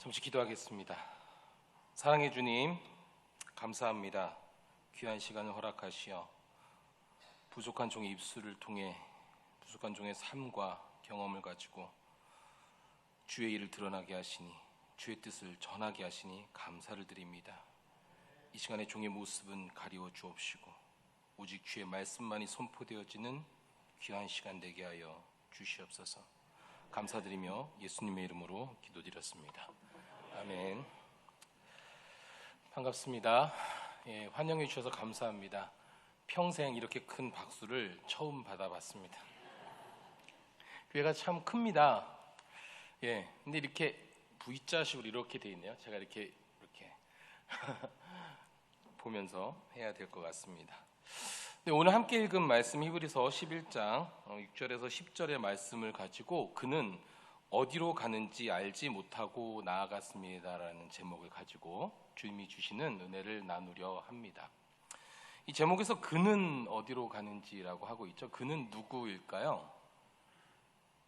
잠시 기도하겠습니다. 사랑해 주님, 감사합니다. 귀한 시간을 허락하시어 부족한 종의 입술을 통해 부족한 종의 삶과 경험을 가지고 주의 일을 드러나게 하시니, 주의 뜻을 전하게 하시니 감사를 드립니다. 이 시간에 종의 모습은 가리워 주옵시고 오직 주의 말씀만이 선포되어지는 귀한 시간 되게 하여 주시옵소서. 감사드리며 예수님의 이름으로 기도드렸습니다. 아멘. 반갑습니다. 환영해 주셔서 감사합니다. 평생 이렇게 큰 박수를 처음 받아봤습니다. 교회가 참 큽니다. 근데 이렇게 V자식으로 이렇게 돼 있네요. 제가 이렇게 보면서 해야 될 것 같습니다. 오늘 함께 읽은 말씀 히브리서 11장 6절에서 10절의 말씀을 가지고 그는 어디로 가는지 알지 못하고 나아갔습니다라는 제목을 가지고 주님이 주시는 은혜를 나누려 합니다. 이 제목에서 그는 어디로 가는지라고 하고 있죠. 그는 누구일까요?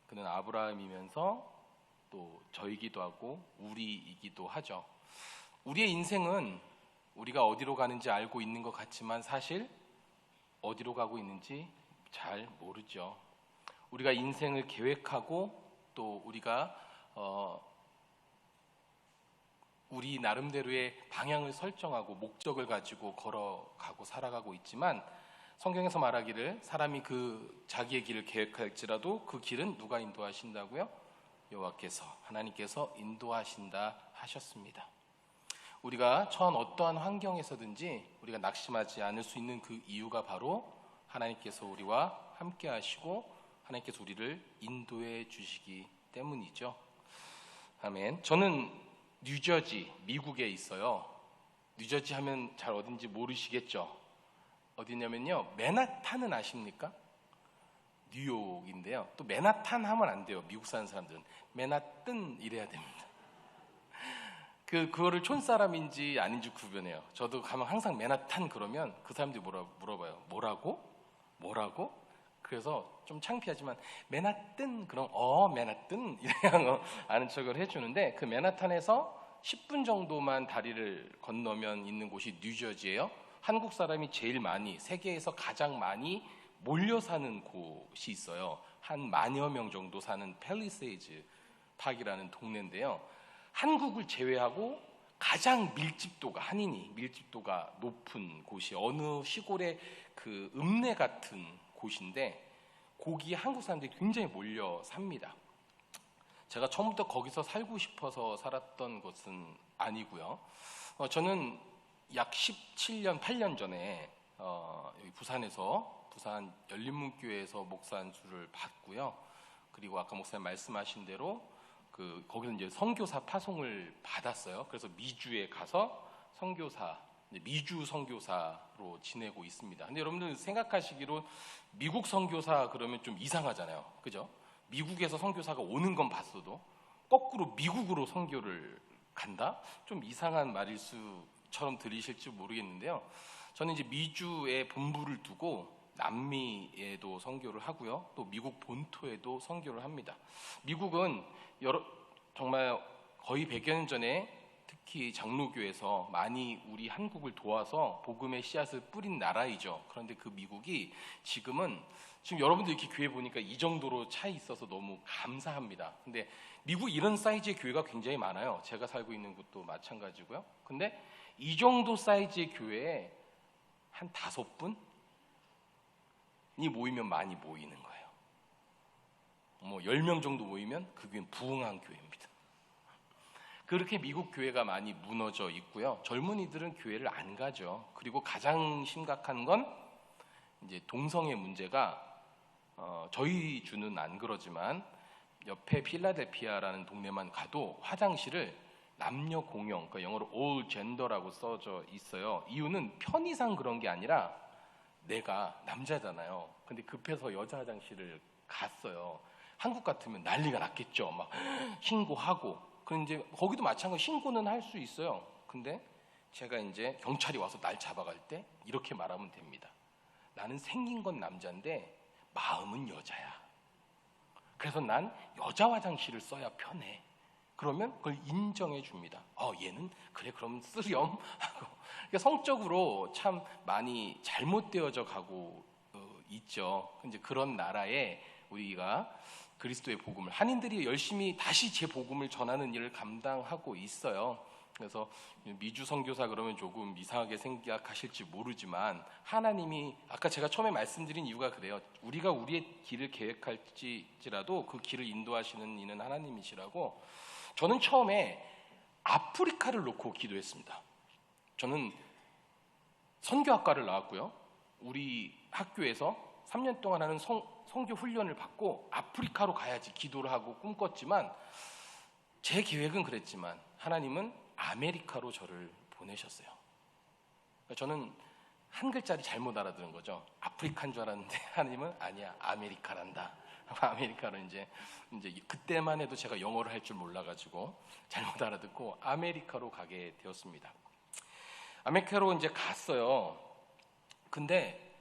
그는 아브라함이면서 또 저이기도 하고 우리이기도 하죠. 우리의 인생은 우리가 어디로 가는지 알고 있는 것 같지만 사실 어디로 가고 있는지 잘 모르죠. 우리가 인생을 계획하고 또 우리가 우리 나름대로의 방향을 설정하고 목적을 가지고 걸어가고 살아가고 있지만 성경에서 말하기를 사람이 그 자기의 길을 계획할지라도 그 길은 누가 인도하신다고요? 여호와께서, 하나님께서 인도하신다 하셨습니다. 우리가 처한 어떠한 환경에서든지 우리가 낙심하지 않을 수 있는 그 이유가 바로 하나님께서 우리와 함께 하시고 하나님께서 우리를 인도해 주시기 때문이죠. 아멘. 저는 뉴저지, 미국에 있어요. 뉴저지 하면 잘 어딘지 모르시겠죠? 어디냐면요, 맨하탄은 아십니까? 뉴욕인데요. 또 맨하탄 하면 안 돼요. 미국 사는 사람들은 맨하튼 이래야 됩니다. 그거를 촌사람인지 아닌지 구별해요. 저도 가면 항상 맨하탄 그러면 그 사람들이 물어봐요. 뭐라고? 그래서 좀 창피하지만 맨하튼 그럼 맨하튼 이래야 아는 척을 해주는데 그 맨하탄에서 10분 정도만 다리를 건너면 있는 곳이 뉴저지예요. 한국 사람이 제일 많이, 세계에서 가장 많이 몰려 사는 곳이 있어요. 한 10,000여 명 정도 사는 팰리세이즈 파크라는 동네인데요. 한국을 제외하고 가장 한인이 밀집도가 높은 곳이 어느 시골의 그 읍내 같은 곳인데 거기에 한국 사람들이 굉장히 몰려 삽니다. 제가 처음부터 거기서 살고 싶어서 살았던 것은 아니고요. 저는 약 17년, 8년 전에 여기 부산 열린문교회에서 목사 안수를 받고요. 그리고 아까 목사님 말씀하신 대로 거기서 이제 선교사 파송을 받았어요. 그래서 미주에 가서 미주 선교사로 지내고 있습니다. 근데 여러분들 생각하시기로 미국 선교사 그러면 좀 이상하잖아요. 그죠? 미국에서 선교사가 오는 건 봤어도 거꾸로 미국으로 선교를 간다? 좀 이상한 말일 수처럼 들리실지 모르겠는데요. 저는 이제 미주에 본부를 두고 남미에도 선교를 하고요. 또 미국 본토에도 선교를 합니다. 미국은 정말 거의 100여 년 전에 특히 장로교에서 많이 우리 한국을 도와서 복음의 씨앗을 뿌린 나라이죠. 그런데 그 미국이 지금 여러분들 이렇게 교회 보니까 이 정도로 차 있어서 너무 감사합니다. 근데 미국 이런 사이즈의 교회가 굉장히 많아요. 제가 살고 있는 곳도 마찬가지고요. 근데 이 정도 사이즈의 교회에 한 5분이 모이면 많이 모이는 거예요. 10명 정도 모이면 그 교회는 부흥한 교회입니다. 그렇게 미국 교회가 많이 무너져 있고요. 젊은이들은 교회를 안 가죠. 그리고 가장 심각한 건 이제 동성애 문제가 저희 주는 안 그러지만 옆에 필라델피아라는 동네만 가도 화장실을 남녀 공용, 그러니까 영어로 all gender라고 써져 있어요. 이유는 편의상 그런 게 아니라 내가 남자잖아요. 근데 급해서 여자 화장실을 갔어요. 한국 같으면 난리가 났겠죠. 막 신고하고. 그런데 이제 거기도 마찬가지로 신고는 할 수 있어요. 근데 제가 이제 경찰이 와서 날 잡아갈 때 이렇게 말하면 됩니다. 나는 생긴 건 남자인데 마음은 여자야. 그래서 난 여자 화장실을 써야 편해. 그러면 그걸 인정해 줍니다. 얘는 그래 그럼 쓰렴 하고. 그러니까 성적으로 참 많이 잘못되어져 가고 있죠. 이제 그런 나라에 우리가 그리스도의 복음을, 한인들이 열심히 다시 제 복음을 전하는 일을 감당하고 있어요. 그래서 미주 선교사 그러면 조금 이상하게 생각하실지 모르지만, 하나님이 아까 제가 처음에 말씀드린 이유가 그래요. 우리가 우리의 길을 계획할지라도 그 길을 인도하시는 이는 하나님이시라고. 저는 처음에 아프리카를 놓고 기도했습니다. 저는 선교학과를 나왔고요. 우리 학교에서 3년 동안 하는 선교 훈련을 받고 아프리카로 가야지 기도를 하고 꿈꿨지만, 제 계획은 그랬지만 하나님은 아메리카로 저를 보내셨어요. 그러니까 저는 한 글자를 잘못 알아들은 거죠. 아프리카인 줄 알았는데 하나님은 아니야, 아메리카란다. 아메리카로 이제 그때만 해도 제가 영어를 할 줄 몰라가지고 잘못 알아듣고 아메리카로 가게 되었습니다. 아메리카로 이제 갔어요. 근데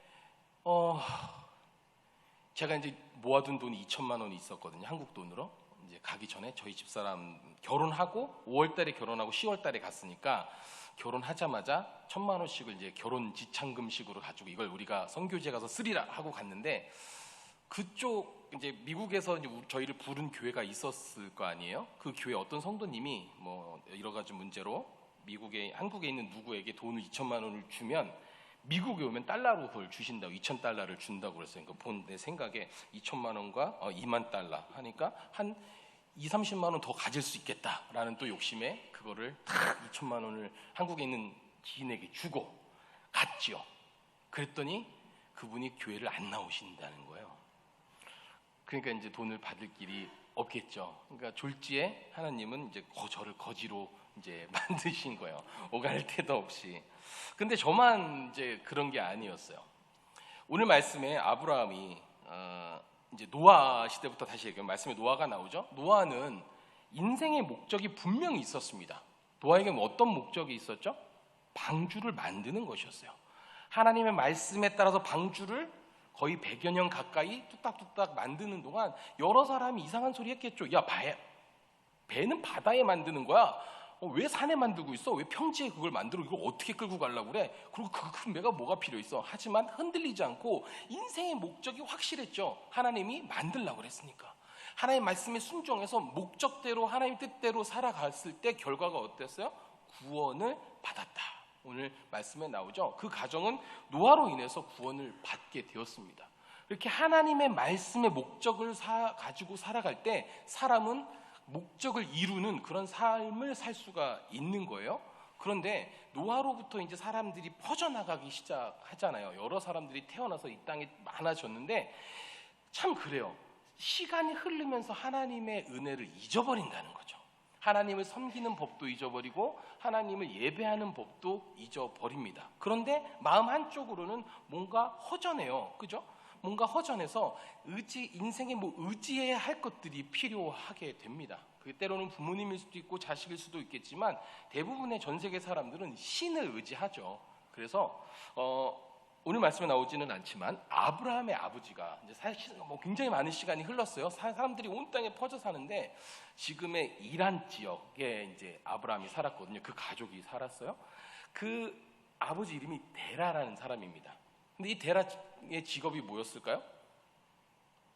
제가 이제 모아둔 돈이 2천만 원이 있었거든요. 한국 돈으로. 이제 가기 전에 저희 집사람 결혼하고 5월달에 결혼하고 10월달에 갔으니까 결혼하자마자 1,000만 원씩을 이제 결혼 지참금식으로 가지고 이걸 우리가 선교지에 가서 쓰리라 하고 갔는데, 그쪽 이제 미국에서 이제 저희를 부른 교회가 있었을 거 아니에요. 그 교회 어떤 성도님이 뭐 여러 가지 문제로 한국에 있는 누구에게 돈을 2천만 원을 주면 미국에 오면 달러로 그걸 주신다고, 2,000달러를 준다고 그랬어요. 그러니까 본 내 생각에 2천만 원과 2만 달러 하니까 한 2, 30만 원 더 가질 수 있겠다라는 또 욕심에 그거를 탁 2천만 원을 한국에 있는 지인에게 주고 갔지요. 그랬더니 그분이 교회를 안 나오신다는 거예요. 그러니까 이제 돈을 받을 길이 없겠죠. 그러니까 졸지에 하나님은 이제 저를 거지로 이제 만드신 거예요. 오갈 데도 없이. 근데 저만 이제 그런 게 아니었어요. 오늘 말씀에 아브라함이 이제 노아 시대부터 다시 얘기하면 말씀에 노아가 나오죠. 노아는 인생의 목적이 분명히 있었습니다. 노아에게 어떤 목적이 있었죠? 방주를 만드는 것이었어요. 하나님의 말씀에 따라서 방주를 거의 100여 년 가까이 뚝딱뚝딱 만드는 동안 여러 사람이 이상한 소리 했겠죠. 야, 배는 바다에 만드는 거야. 왜 산에 만들고 있어? 왜 평지에 그걸 만들어? 이걸 어떻게 끌고 가려고 그래? 그리고 그 큰 배가 뭐가 필요 있어? 하지만 흔들리지 않고 인생의 목적이 확실했죠. 하나님이 만들려고 그랬으니까. 하나님의 말씀에 순종해서 목적대로 하나님 뜻대로 살아갔을 때 결과가 어땠어요? 구원을 받았다. 오늘 말씀에 나오죠. 그 가정은 노아로 인해서 구원을 받게 되었습니다. 이렇게 하나님의 말씀의 목적을 가지고 살아갈 때 사람은 목적을 이루는 그런 삶을 살 수가 있는 거예요. 그런데 노아로부터 이제 사람들이 퍼져나가기 시작하잖아요. 여러 사람들이 태어나서 이 땅에 많아졌는데, 참 그래요. 시간이 흐르면서 하나님의 은혜를 잊어버린다는 거죠. 하나님을 섬기는 법도 잊어버리고 하나님을 예배하는 법도 잊어버립니다. 그런데 마음 한쪽으로는 뭔가 허전해요. 그죠? 뭔가 허전해서 인생에 의지해야 할 것들이 필요하게 됩니다. 그게 때로는 부모님일 수도 있고 자식일 수도 있겠지만 대부분의 전 세계 사람들은 신을 의지하죠. 그래서 오늘 말씀에 나오지는 않지만 아브라함의 아버지가 이제 사실 굉장히 많은 시간이 흘렀어요. 사람들이 온 땅에 퍼져 사는데 지금의 이란 지역에 이제 아브라함이 살았거든요. 그 가족이 살았어요. 그 아버지 이름이 데라라는 사람입니다. 근데 이 데라의 직업이 뭐였을까요?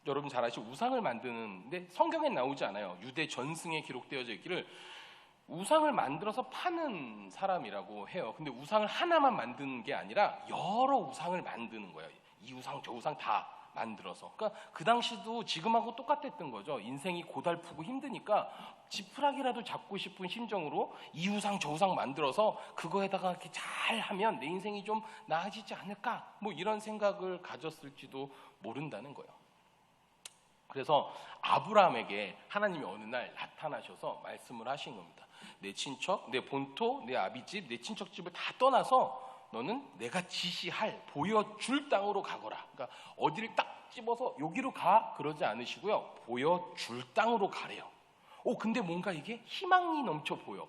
여러분 잘 아시죠? 우상을 만드는데 성경에 나오지 않아요. 유대 전승에 기록되어져 있기를 우상을 만들어서 파는 사람이라고 해요. 근데 우상을 하나만 만드는 게 아니라 여러 우상을 만드는 거예요. 이 우상 저 우상 다 만들어서. 그러니까 그 당시도 지금하고 똑같았던 거죠. 인생이 고달프고 힘드니까 지푸라기라도 잡고 싶은 심정으로 이 우상 저 우상 만들어서 그거에다가 이렇게 잘 하면 내 인생이 좀 나아지지 않을까, 뭐 이런 생각을 가졌을지도 모른다는 거예요. 그래서 아브라함에게 하나님이 어느 날 나타나셔서 말씀을 하신 겁니다. 내 친척, 내 본토, 내 아비집, 내 친척 집을 다 떠나서 너는 내가 지시할 보여줄 땅으로 가거라. 그러니까 어디를 딱 집어서 여기로 가 그러지 않으시고요. 보여줄 땅으로 가래요. 근데 뭔가 이게 희망이 넘쳐 보여.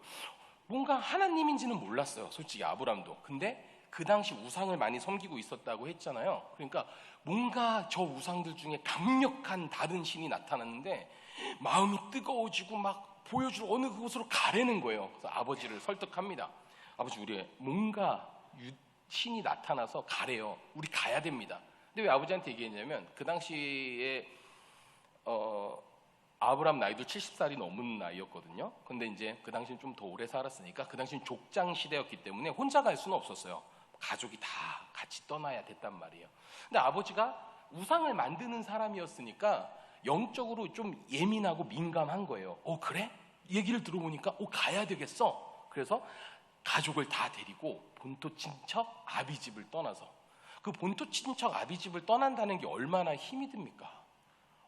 뭔가 하나님인지는 몰랐어요. 솔직히 아브라함도. 근데 그 당시 우상을 많이 섬기고 있었다고 했잖아요. 그러니까 뭔가 저 우상들 중에 강력한 다른 신이 나타났는데 마음이 뜨거워지고 막 보여줄 어느 그곳으로 가라는 거예요. 그래서 아버지를 설득합니다. 아버지, 우리 뭔가 신이 나타나서 가래요. 우리 가야 됩니다. 근데 왜 아버지한테 얘기했냐면 그 당시에 아브람 나이도 70살이 넘은 나이였거든요. 근데 이제 그 당시는 좀 더 오래 살았으니까 그 당시는 족장 시대였기 때문에 혼자 갈 수는 없었어요. 가족이 다 같이 떠나야 됐단 말이에요. 근데 아버지가 우상을 만드는 사람이었으니까 영적으로 좀 예민하고 민감한 거예요. 그래? 얘기를 들어보니까 가야 되겠어. 그래서 가족을 다 데리고 본토 친척 아비집을 떠나서, 그 본토 친척 아비집을 떠난다는 게 얼마나 힘이 듭니까?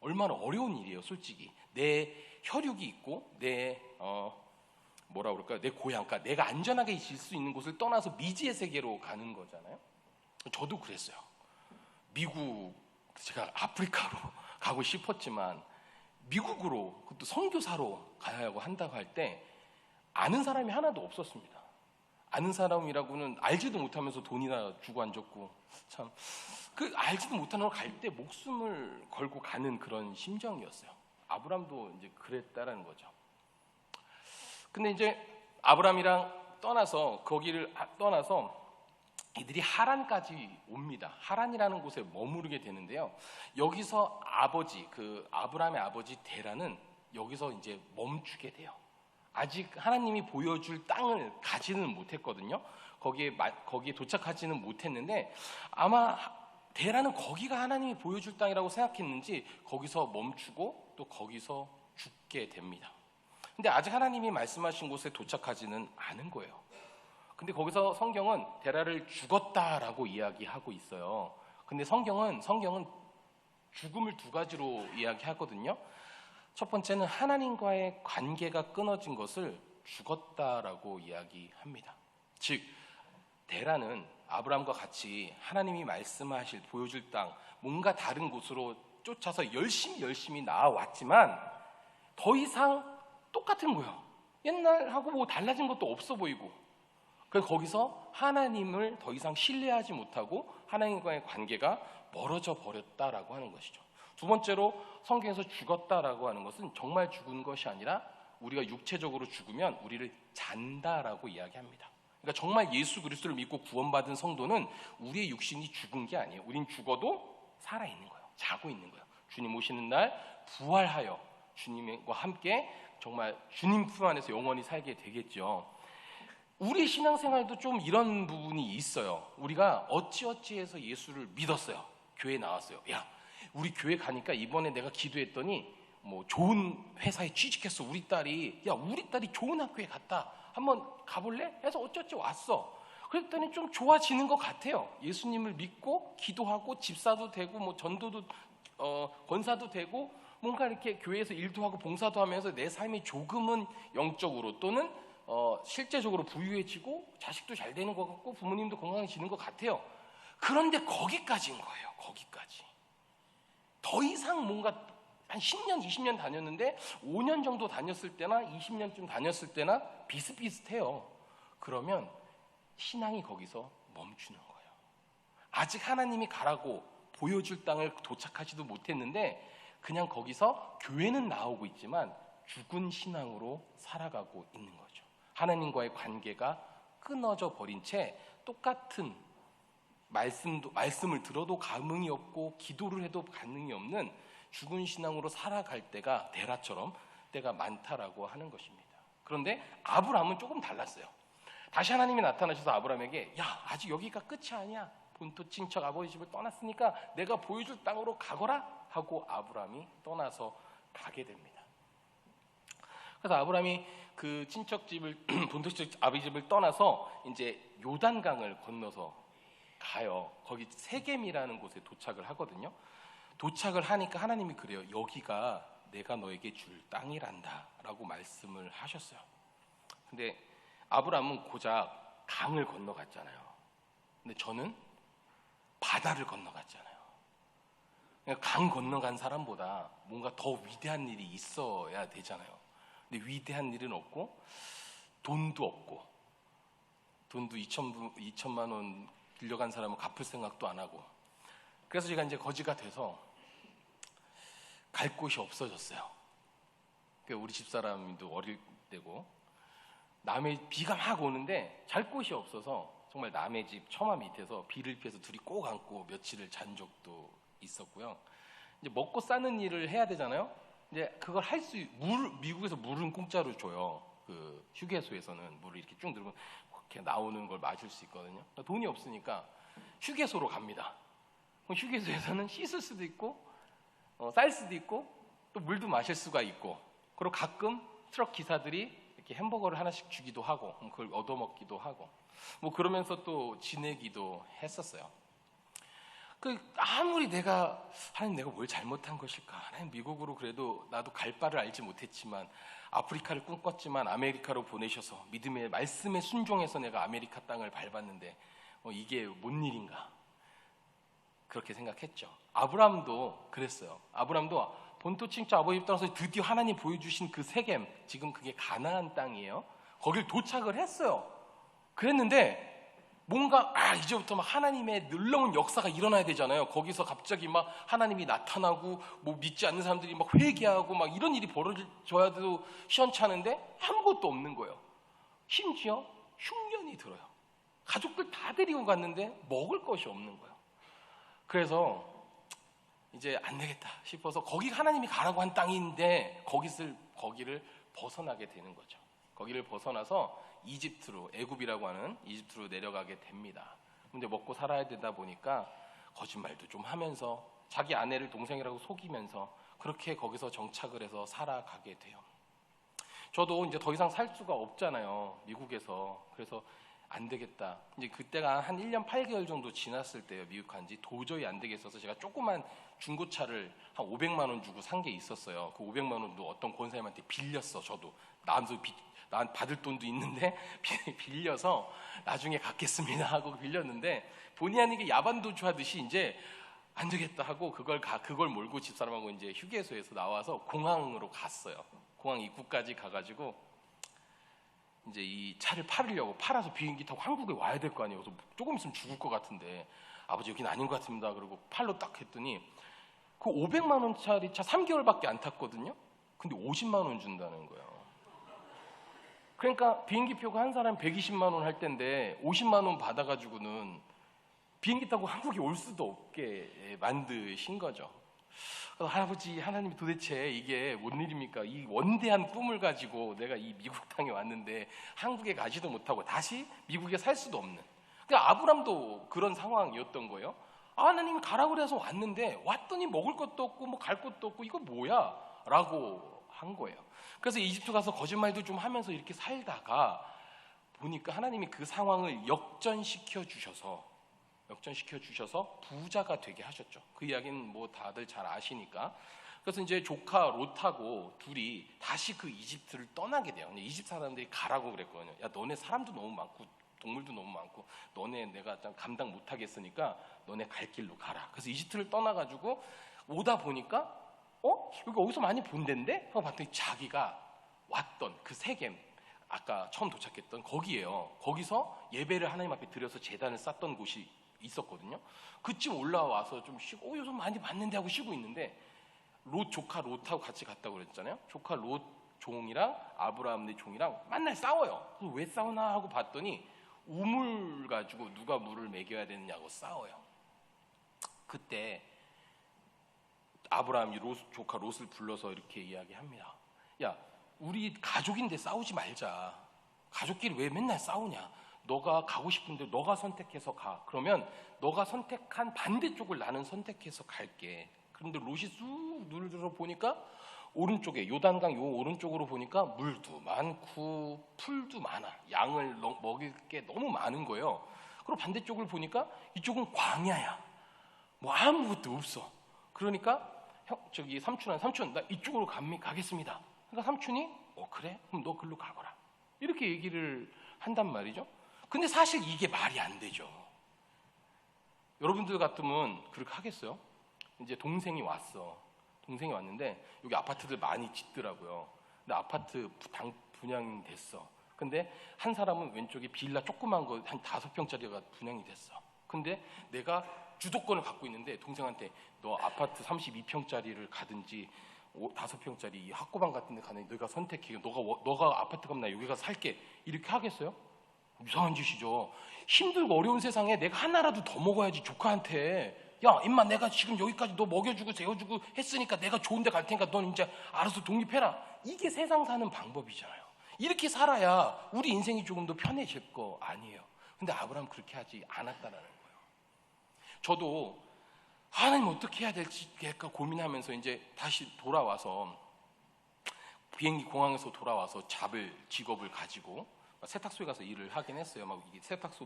얼마나 어려운 일이에요, 솔직히. 내 혈육이 있고 내 내 고향, 그러니까 내가 안전하게 있을 수 있는 곳을 떠나서 미지의 세계로 가는 거잖아요. 저도 그랬어요. 미국, 제가 아프리카로 가고 싶었지만 미국으로, 그것도 선교사로 가야 한다고 할 때 아는 사람이 하나도 없었습니다. 아는 사람이라고는 알지도 못하면서 돈이나 주고 앉았고, 참 그 알지도 못하는 걸 갈 때 목숨을 걸고 가는 그런 심정이었어요. 아브람도 이제 그랬다라는 거죠. 근데 이제 아브람이랑 거기를 떠나서 이들이 하란까지 옵니다. 하란이라는 곳에 머무르게 되는데요. 여기서 아브람의 아버지 데라는 여기서 이제 멈추게 돼요. 아직 하나님이 보여줄 땅을 가지는 못했거든요. 거기에 도착하지는 못했는데 아마 데라는 거기가 하나님이 보여줄 땅이라고 생각했는지 거기서 멈추고 또 거기서 죽게 됩니다. 근데 아직 하나님이 말씀하신 곳에 도착하지는 않은 거예요. 근데 거기서 성경은 데라를 죽었다라고 이야기하고 있어요. 근데 성경은 죽음을 두 가지로 이야기하거든요. 첫 번째는 하나님과의 관계가 끊어진 것을 죽었다라고 이야기합니다. 즉, 데라는 아브람과 같이 하나님이 보여줄 땅, 뭔가 다른 곳으로 쫓아서 열심히 나아왔지만 더 이상 똑같은 거예요. 옛날하고 뭐 달라진 것도 없어 보이고. 그래서 거기서 하나님을 더 이상 신뢰하지 못하고 하나님과의 관계가 멀어져 버렸다라고 하는 것이죠. 두 번째로 성경에서 죽었다라고 하는 것은 정말 죽은 것이 아니라 우리가 육체적으로 죽으면 우리를 잔다라고 이야기합니다. 그러니까 정말 예수 그리스도를 믿고 구원받은 성도는 우리의 육신이 죽은 게 아니에요. 우린 죽어도 살아있는 거예요. 자고 있는 거예요. 주님 오시는 날 부활하여 주님과 함께 정말 주님 품 안에서 영원히 살게 되겠죠. 우리 신앙생활도 좀 이런 부분이 있어요. 우리가 어찌어찌해서 예수를 믿었어요. 교회 나왔어요. 야, 우리 교회 가니까 이번에 내가 기도했더니 뭐 좋은 회사에 취직했어. 우리 딸이 좋은 학교에 갔다. 한번 가볼래? 해서 어쩌지 왔어. 그랬더니 좀 좋아지는 것 같아요. 예수님을 믿고 기도하고 집사도 되고 뭐 전도도 권사도 되고 뭔가 이렇게 교회에서 일도 하고 봉사도 하면서 내 삶이 조금은 영적으로 또는 실제적으로 부유해지고 자식도 잘 되는 것 같고 부모님도 건강해지는 것 같아요. 그런데 거기까지인 거예요. 거기까지. 더 이상 뭔가 한 10년, 20년 다녔는데 5년 정도 다녔을 때나 20년쯤 다녔을 때나 비슷비슷해요. 그러면 신앙이 거기서 멈추는 거예요. 아직 하나님이 가라고 보여줄 땅을 도착하지도 못했는데 그냥 거기서 교회는 나오고 있지만 죽은 신앙으로 살아가고 있는 거죠. 하나님과의 관계가 끊어져 버린 채 똑같은 말씀을 들어도 감흥이 없고 기도를 해도 반응이 없는 죽은 신앙으로 살아갈 때가 데라처럼 때가 많다라고 하는 것입니다. 그런데 아브람은 조금 달랐어요. 다시 하나님이 나타나셔서 아브람에게 아직 여기가 끝이 아니야. 본토 친척 아버지 집을 떠났으니까 내가 보여줄 땅으로 가거라 하고 아브람이 떠나서 가게 됩니다. 그래서 아브람이 그 친척집을 본토 친척 아버지 집을 떠나서 이제 요단강을 건너서 가요. 거기 세겜이라는 곳에 도착을 하거든요. 도착을 하니까 하나님이 그래요. 여기가 내가 너에게 줄 땅이란다 라고 말씀을 하셨어요. 근데 아브람은 고작 강을 건너갔잖아요. 근데 저는 바다를 건너갔잖아요. 그러니까 강 건너간 사람보다 뭔가 더 위대한 일이 있어야 되잖아요. 근데 위대한 일은 없고 돈도 없고 돈도 2천만 원 빌려간 사람은 갚을 생각도 안 하고 그래서 제가 이제 거지가 돼서 갈 곳이 없어졌어요. 우리 집사람도 어릴 때고 남의 비가 막 오는데 잘 곳이 없어서 정말 남의 집 처마 밑에서 비를 피해서 둘이 꼭 안고 며칠을 잔 적도 있었고요. 이제 먹고 사는 일을 해야 되잖아요. 이제 그걸 미국에서 물은 공짜로 줘요. 그 휴게소에서는 물을 이렇게 쭉 들으면 이렇게 나오는 걸 마실 수 있거든요. 돈이 없으니까 휴게소로 갑니다. 그럼 휴게소에서는 씻을 수도 있고 쌀 수도 있고 또 물도 마실 수가 있고, 그리고 가끔 트럭 기사들이 이렇게 햄버거를 하나씩 주기도 하고 그걸 얻어먹기도 하고 뭐 그러면서 또 지내기도 했었어요. 아무리 하나님 내가 뭘 잘못한 것일까? 하나님 미국으로 그래도 나도 갈 바를 알지 못했지만 아프리카를 꿈꿨지만 아메리카로 보내셔서 믿음의 말씀에 순종해서 내가 아메리카 땅을 밟았는데 이게 뭔 일인가? 그렇게 생각했죠. 아브라함도 그랬어요. 아브라함도 본토 친척 아버지 집 떠나서 드디어 하나님 보여주신 그 세겜, 지금 그게 가나안 땅이에요. 거길 도착을 했어요. 그랬는데 뭔가 이제부터 막 하나님의 놀라운 역사가 일어나야 되잖아요. 거기서 갑자기 막 하나님이 나타나고 뭐 믿지 않는 사람들이 막 회개하고 막 이런 일이 벌어져야도 시원찮은데 아무것도 없는 거예요. 심지어 흉년이 들어요. 가족들 다 데리고 갔는데 먹을 것이 없는 거예요. 그래서 이제 안 되겠다 싶어서 거기가 하나님이 가라고 한 땅인데 거기를 벗어나게 되는 거죠. 거기를 벗어나서 이집트로, 애굽이라고 하는 이집트로 내려가게 됩니다. 근데 먹고 살아야 되다 보니까 거짓말도 좀 하면서 자기 아내를 동생이라고 속이면서 그렇게 거기서 정착을 해서 살아가게 돼요. 저도 이제 더 이상 살 수가 없잖아요, 미국에서. 그래서 안 되겠다. 이제 그때가 한 1년 8개월 정도 지났을 때요, 미국 간지. 도저히 안 되겠어서 제가 조그만 중고차를 한 500만 원 주고 산 게 있었어요. 그 500만 원도 어떤 권사님한테 빌렸어. 저도 난 받을 돈도 있는데 빌려서 나중에 갚겠습니다 하고 빌렸는데, 본의 아니게 야반도주 하듯이 이제 안 되겠다 하고 그걸 몰고 집사람하고 이제 휴게소에서 나와서 공항으로 갔어요. 공항 입구까지 가가지고 이제 이 차를 팔아서 비행기 타고 한국에 와야 될 거 아니에요. 그래서 조금 있으면 죽을 것 같은데 아버지 여기는 아닌 것 같습니다. 그리고 팔로 딱 했더니 그 500만 원짜리 차 3개월밖에 안 탔거든요. 근데 50만 원 준다는 거예요. 그러니까 비행기 표가 한 사람 120만 원 할 텐데 50만 원 받아가지고는 비행기 타고 한국에 올 수도 없게 만드신 거죠. 할아버지, 하나님이 도대체 이게 뭔 일입니까? 이 원대한 꿈을 가지고 내가 이 미국 땅에 왔는데 한국에 가지도 못하고 다시 미국에 살 수도 없는. 그러니까 아브람도 그런 상황이었던 거예요. 하나님이 가라고 그래서 왔는데 왔더니 먹을 것도 없고 뭐 갈 것도 없고 이거 뭐야? 라고 한 거예요. 그래서 이집트 가서 거짓말도 좀 하면서 이렇게 살다가 보니까 하나님이 그 상황을 역전시켜 주셔서 부자가 되게 하셨죠. 그 이야기는 뭐 다들 잘 아시니까. 그래서 이제 조카 롯하고 둘이 다시 그 이집트를 떠나게 돼요. 이집트 사람들이 가라고 그랬거든요. 야, 너네 사람도 너무 많고 동물도 너무 많고 너네 내가 감당 못하겠으니까 너네 갈 길로 가라. 그래서 이집트를 떠나가지고 오다 보니까 여기 어디서 많이 본 데인데? 하고 봤더니 자기가 왔던 그 세겜, 아까 처음 도착했던 거기에요. 거기서 예배를 하나님 앞에 드려서 제단을 쌓던 곳이 있었거든요. 그쯤 올라와서 좀 쉬고 요즘 많이 봤는데 하고 쉬고 있는데 조카 롯하고 같이 갔다고 그랬잖아요. 조카 롯 종이랑 아브라함 네 종이랑 맨날 싸워요. 그래서 왜 싸우나 하고 봤더니 우물 가지고 누가 물을 먹여야 되느냐고 싸워요. 그때 아브라함이 조카 롯을 불러서 이렇게 이야기합니다. 야, 우리 가족인데 싸우지 말자. 가족끼리 왜 맨날 싸우냐? 너가 가고 싶은데 너가 선택해서 가. 그러면 너가 선택한 반대쪽을 나는 선택해서 갈게. 그런데 롯이 쑥 눈을 들어 보니까 오른쪽에 요단강 요 오른쪽으로 보니까 물도 많고 풀도 많아. 양을 먹일 게 너무 많은 거예요. 그리고 반대쪽을 보니까 이쪽은 광야야. 뭐 아무것도 없어. 그러니까 삼촌 나 이쪽으로 가겠습니다. 그러니까 삼촌이 그래? 그럼 너 글로 가거라. 이렇게 얘기를 한단 말이죠. 근데 사실 이게 말이 안 되죠. 여러분들 같으면 그렇게 하겠어요? 이제 동생이 왔는데 여기 아파트들 많이 짓더라고요. 근데 아파트 분양이 됐어. 근데 한 사람은 왼쪽에 빌라 조그만 거 한 5평짜리가 분양이 됐어. 근데 내가 주도권을 갖고 있는데 동생한테 너 아파트 32평짜리를 가든지 5평짜리 학고방 같은 데 가는 너가 선택해. 너가 아파트 가면 나 여기 가서 살게. 이렇게 하겠어요? 이상한 짓이죠. 힘들고 어려운 세상에 내가 하나라도 더 먹어야지. 조카한테 야 임마 내가 지금 여기까지 너 먹여주고 재워주고 했으니까 내가 좋은 데 갈 테니까 넌 이제 알아서 독립해라. 이게 세상 사는 방법이잖아요. 이렇게 살아야 우리 인생이 조금 더 편해질 거 아니에요. 근데 아브라함은 그렇게 하지 않았다라는 거예요. 저도 하나님 어떻게 해야 될지 약간 고민하면서 이제 다시 돌아와서 비행기 공항에서 돌아와서 잡을 직업을 가지고 세탁소에 가서 일을 하긴 했어요. 막 이게 세탁소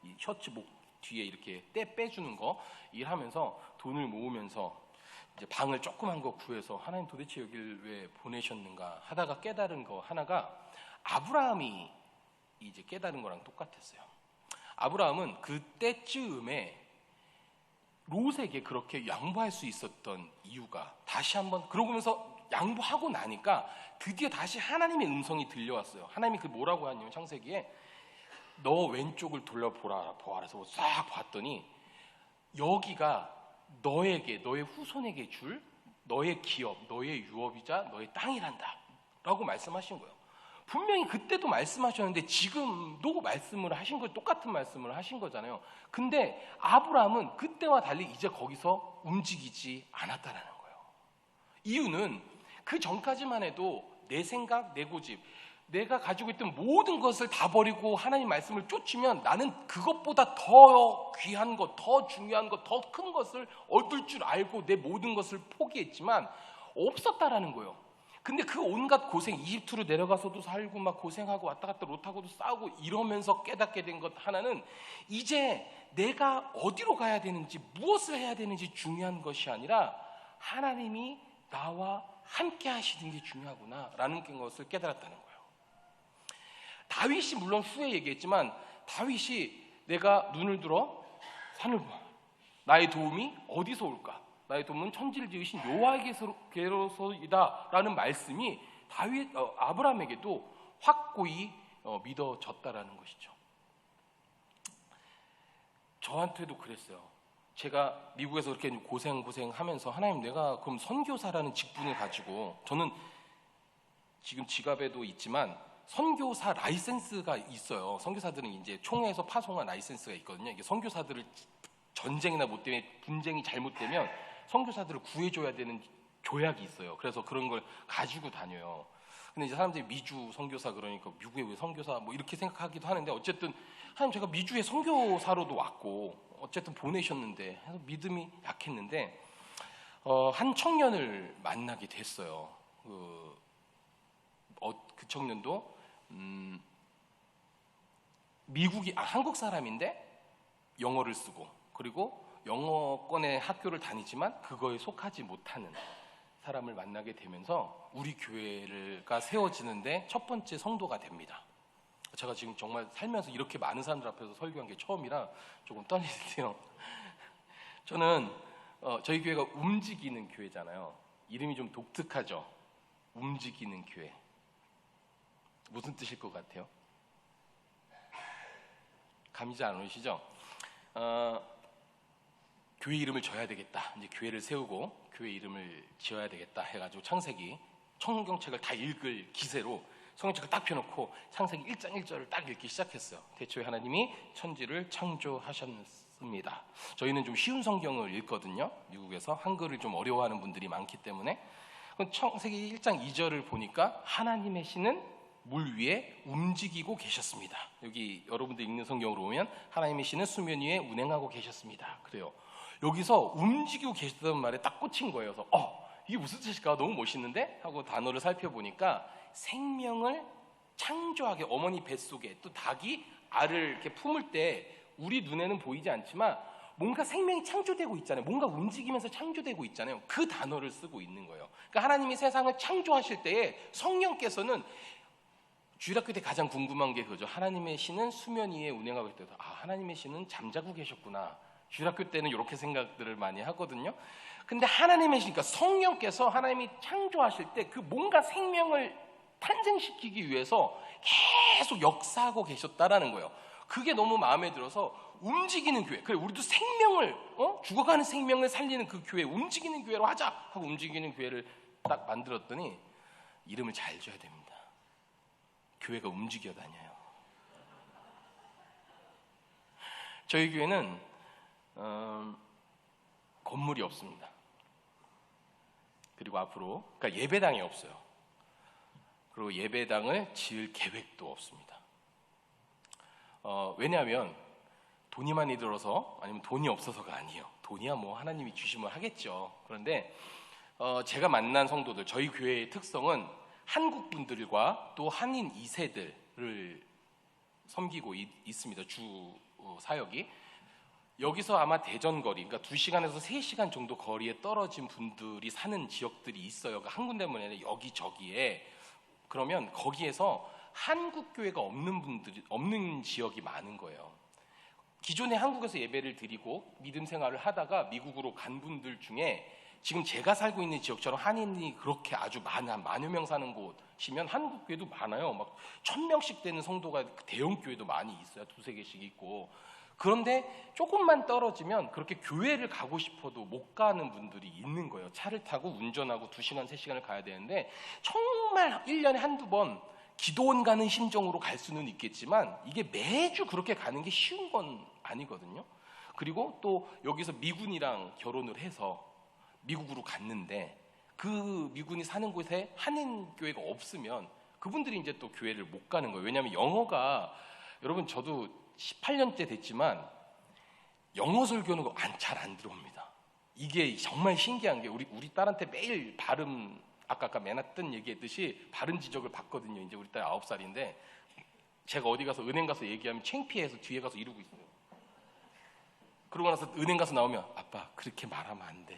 이 셔츠 목 뒤에 이렇게 때 빼주는 거 일하면서 돈을 모으면서 이제 방을 조그만 거 구해서 하나님 도대체 여길 왜 보내셨는가 하다가 깨달은 거 하나가 아브라함이 이제 깨달은 거랑 똑같았어요. 아브라함은 그때쯤에 롯에게 그렇게 양보할 수 있었던 이유가 다시 한번 그러면서 양보하고 나니까 드디어 다시 하나님의 음성이 들려왔어요. 하나님이 그 뭐라고 하냐면 창세기에 너 왼쪽을 돌려보라 그래서 싹 봤더니 여기가 너에게 너의 후손에게 줄 너의 기업 너의 유업이자 너의 땅이란다 라고 말씀하신 거예요. 분명히 그때도 말씀하셨는데 지금도 말씀을 하신 거 똑같은 말씀을 하신 거잖아요. 근데 아브라함은 그때와 달리 이제 거기서 움직이지 않았다라는 거예요. 이유는 그 전까지만 해도 내 생각, 내 고집, 내가 가지고 있던 모든 것을 다 버리고 하나님 말씀을 쫓으면 나는 그것보다 더 귀한 것, 더 중요한 것, 더 큰 것을 얻을 줄 알고 내 모든 것을 포기했지만 없었다라는 거예요. 근데 그 온갖 고생, 이집트로 내려가서도 살고 막 고생하고 왔다 갔다 롯하고도 싸우고 이러면서 깨닫게 된 것 하나는 이제 내가 어디로 가야 되는지 무엇을 해야 되는지 중요한 것이 아니라 하나님이 나와 함께 하시는 게 중요하구나 라는 것을 깨달았다는 거예요. 다윗이 물론 후에 얘기했지만 다윗이 내가 눈을 들어 산을 봐. 나의 도움이 어디서 올까? 나의 도움은 천지를 지으신 여호와에게로서이다 라는 말씀이 아브라함에게도 확고히 믿어졌다라는 것이죠. 저한테도 그랬어요. 제가 미국에서 그렇게 고생하면서 하나님 내가 그럼 선교사라는 직분을 가지고 저는 지금 지갑에도 있지만 선교사 라이센스가 있어요. 선교사들은 이제 총회에서 파송한 라이센스가 있거든요. 이게 선교사들을 전쟁이나 뭐 때문에 분쟁이 잘못되면 선교사들을 구해줘야 되는 조약이 있어요. 그래서 그런 걸 가지고 다녀요. 근데 이제 사람들이 미주 선교사 그러니까 미국에 왜 선교사 뭐 이렇게 생각하기도 하는데 어쨌든 하나님 제가 미주에 선교사로도 왔고 어쨌든 보내셨는데 해서 믿음이 약했는데 한 청년을 만나게 됐어요. 그 청년도 한국 사람인데 영어를 쓰고 그리고 영어권의 학교를 다니지만 그거에 속하지 못하는 사람을 만나게 되면서 우리 교회가 세워지는데 첫 번째 성도가 됩니다. 제가 지금 정말 살면서 이렇게 많은 사람들 앞에서 설교한 게 처음이라 조금 떨리는데요. 저는 저희 교회가 움직이는 교회잖아요. 이름이 좀 독특하죠. 움직이는 교회. 무슨 뜻일 것 같아요? 감이 잘 안 오시죠? 교회 이름을 져야 되겠다. 이제 교회를 세우고 교회 이름을 지어야 되겠다 해가지고 창세기 성경책을 다 읽을 기세로 성경책을 딱 펴놓고 창세기 1장 1절을 딱 읽기 시작했어요. 대초에 하나님이 천지를 창조하셨습니다. 저희는 좀 쉬운 성경을 읽거든요. 미국에서 한글을 좀 어려워하는 분들이 많기 때문에 창세기 1장 2절을 보니까 하나님의 신은 물 위에 움직이고 계셨습니다. 여기 여러분들 읽는 성경으로 보면 하나님의 신은 수면 위에 운행하고 계셨습니다. 그래요. 여기서 움직이고 계시다는 말에 딱 꽂힌 거예요. 그래서 이게 무슨 뜻일까? 너무 멋있는데? 하고 단어를 살펴보니까 생명을 창조하게 어머니 뱃속에 또 닭이 알을 이렇게 품을 때 우리 눈에는 보이지 않지만 뭔가 생명이 창조되고 있잖아요. 뭔가 움직이면서 창조되고 있잖아요. 그 단어를 쓰고 있는 거예요. 그러니까 하나님이 세상을 창조하실 때에 성령께서는 주일학교 때 가장 궁금한 게 그거죠. 하나님의 신은 수면 위에 운행하고 있다. 하나님의 신은 잠자고 계셨구나. 주일학교 때는 이렇게 생각들을 많이 하거든요. 근데 하나님의 신, 그러니까 성령께서 하나님이 창조하실 때 그 뭔가 생명을 탄생시키기 위해서 계속 역사하고 계셨다라는 거예요. 그게 너무 마음에 들어서 움직이는 교회. 그래, 우리도 생명을 죽어가는 생명을 살리는 그 교회, 움직이는 교회로 하자 하고 움직이는 교회를 딱 만들었더니 이름을 잘 줘야 됩니다. 교회가 움직여 다녀요. 저희 교회는 건물이 없습니다. 그리고 앞으로 그러니까 예배당이 없어요. 그리고 예배당을 지을 계획도 없습니다. 왜냐하면 돈이 많이 들어서 아니면 돈이 없어서가 아니에요. 돈이야 뭐 하나님이 주시면 하겠죠. 그런데 제가 만난 성도들, 저희 교회의 특성은 한국 분들과 또 한인 2세들을 섬기고 있습니다. 주 사역이. 여기서 아마 대전거리, 그러니까 2시간에서 3시간 정도 거리에 떨어진 분들이 사는 지역들이 있어요. 그러니까 한 군데만 아니라 여기저기에. 그러면 거기에서 한국 교회가 없는 지역이 많은 거예요. 기존에 한국에서 예배를 드리고 믿음 생활을 하다가 미국으로 간 분들 중에 지금 제가 살고 있는 지역처럼 한인이 그렇게 아주 한 만여 명 사는 곳이면 한국 교회도 많아요. 막 1000명씩 되는 성도가 대형 교회도 많이 있어요. 2-3개씩 있고. 그런데 조금만 떨어지면 그렇게 교회를 가고 싶어도 못 가는 분들이 있는 거예요. 차를 타고 운전하고 2시간, 3시간을 가야 되는데 정말 1년에 한두 번 기도원 가는 심정으로 갈 수는 있겠지만 이게 매주 그렇게 가는 게 쉬운 건 아니거든요. 그리고 또 여기서 미군이랑 결혼을 해서 미국으로 갔는데 그 미군이 사는 곳에 한인 교회가 없으면 그분들이 이제 또 교회를 못 가는 거예요. 왜냐하면 영어가 여러분 저도 18년째 됐지만 영어 설교는 잘 안 들어옵니다. 이게 정말 신기한 게 우리 딸한테 매일 발음 아까 맨하튼 얘기했듯이 발음 지적을 받거든요. 이제 우리 딸 9살인데 제가 어디 가서 은행 가서 얘기하면 창피해서 뒤에 가서 이러고 있어요. 그러고 나서 은행 가서 나오면 아빠 그렇게 말하면 안 돼.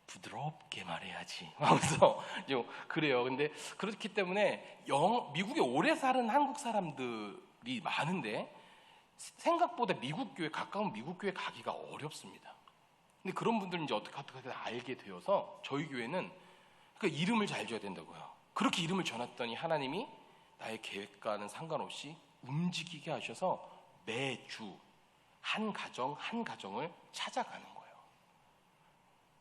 부드럽게 말해야지 하면서 그래요. 근데 그렇기 때문에 미국에 오래 사는 한국 사람들이 많은데 생각보다 가까운 미국 교회 가기가 어렵습니다. 근데 그런 분들은 이제 어떻게 알게 되어서 저희 교회는 그러니까 이름을 잘 줘야 된다고요. 그렇게 이름을 줘놨더니 하나님이 나의 계획과는 상관없이 움직이게 하셔서 매주 한 가정을 찾아가는 거예요.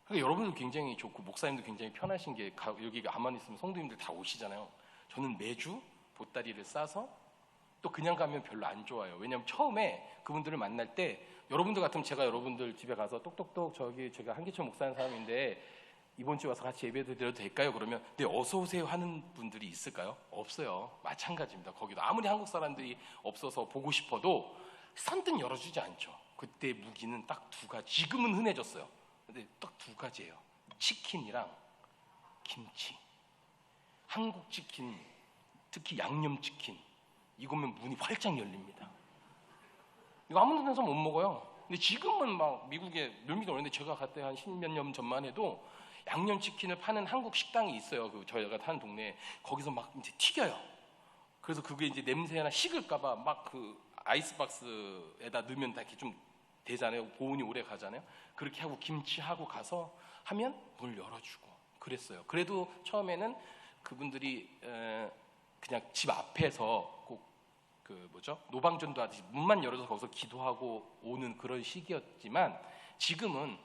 그러니까 여러분도 굉장히 좋고 목사님도 굉장히 편하신 게 여기 가만히 있으면 성도님들 다 오시잖아요. 저는 매주 보따리를 싸서 또 그냥 가면 별로 안 좋아요. 왜냐하면 처음에 그분들을 만날 때 여러분들 같으면 제가 여러분들 집에 가서 똑똑똑 제가 한기철 목사님 사람인데 이번 주에 와서 같이 예배 드려도 될까요? 그러면 네 어서 오세요 하는 분들이 있을까요? 없어요. 마찬가지입니다. 거기도 아무리 한국 사람들이 없어서 보고 싶어도 선뜻 열어주지 않죠. 그때 무기는 딱 2가지. 지금은 흔해졌어요. 근데 딱 2가지예요. 치킨이랑 김치. 한국 치킨, 특히 양념치킨. 이거면 문이 활짝 열립니다. 이거 아무 데서 못 먹어요. 근데 지금은 막 미국에 몇 년 오는데 제가 갈 때 한 10몇 년 전만 해도 양념치킨을 파는 한국 식당이 있어요. 저희가 사는 동네에. 거기서 막 이제 튀겨요. 그래서 그게 이제 냄새나 식을까봐 막 아이스박스에다 넣으면 다 이렇게 좀 되잖아요. 보온이 오래 가잖아요. 그렇게 하고 김치하고 가서 하면 문을 열어주고 그랬어요. 그래도 처음에는 그분들이 그냥 집 앞에서 꼭 노방전도 하듯이 문만 열어서 거기서 기도하고 오는 그런 시기였지만 지금은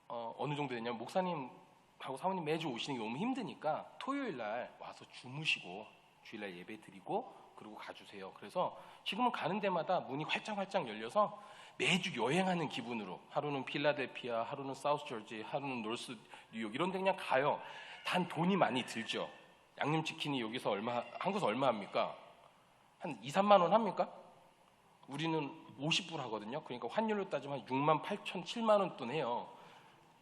어느 정도 되냐면 목사님하고 사모님 매주 오시는 게 너무 힘드니까 토요일 날 와서 주무시고 주일날 예배 드리고 그리고 가주세요. 그래서 지금은 가는 데마다 문이 활짝 열려서 매주 여행하는 기분으로 하루는 필라델피아, 하루는 사우스 조지, 하루는 노스 뉴욕 이런 데 그냥 가요. 단 돈이 많이 들죠. 양념치킨이 여기서 한국에서 얼마 합니까? 한 2-3만 원 합니까? 우리는 50불 하거든요. 그러니까 환율로 따지면 6만 8천, 7만 원 돈 해요.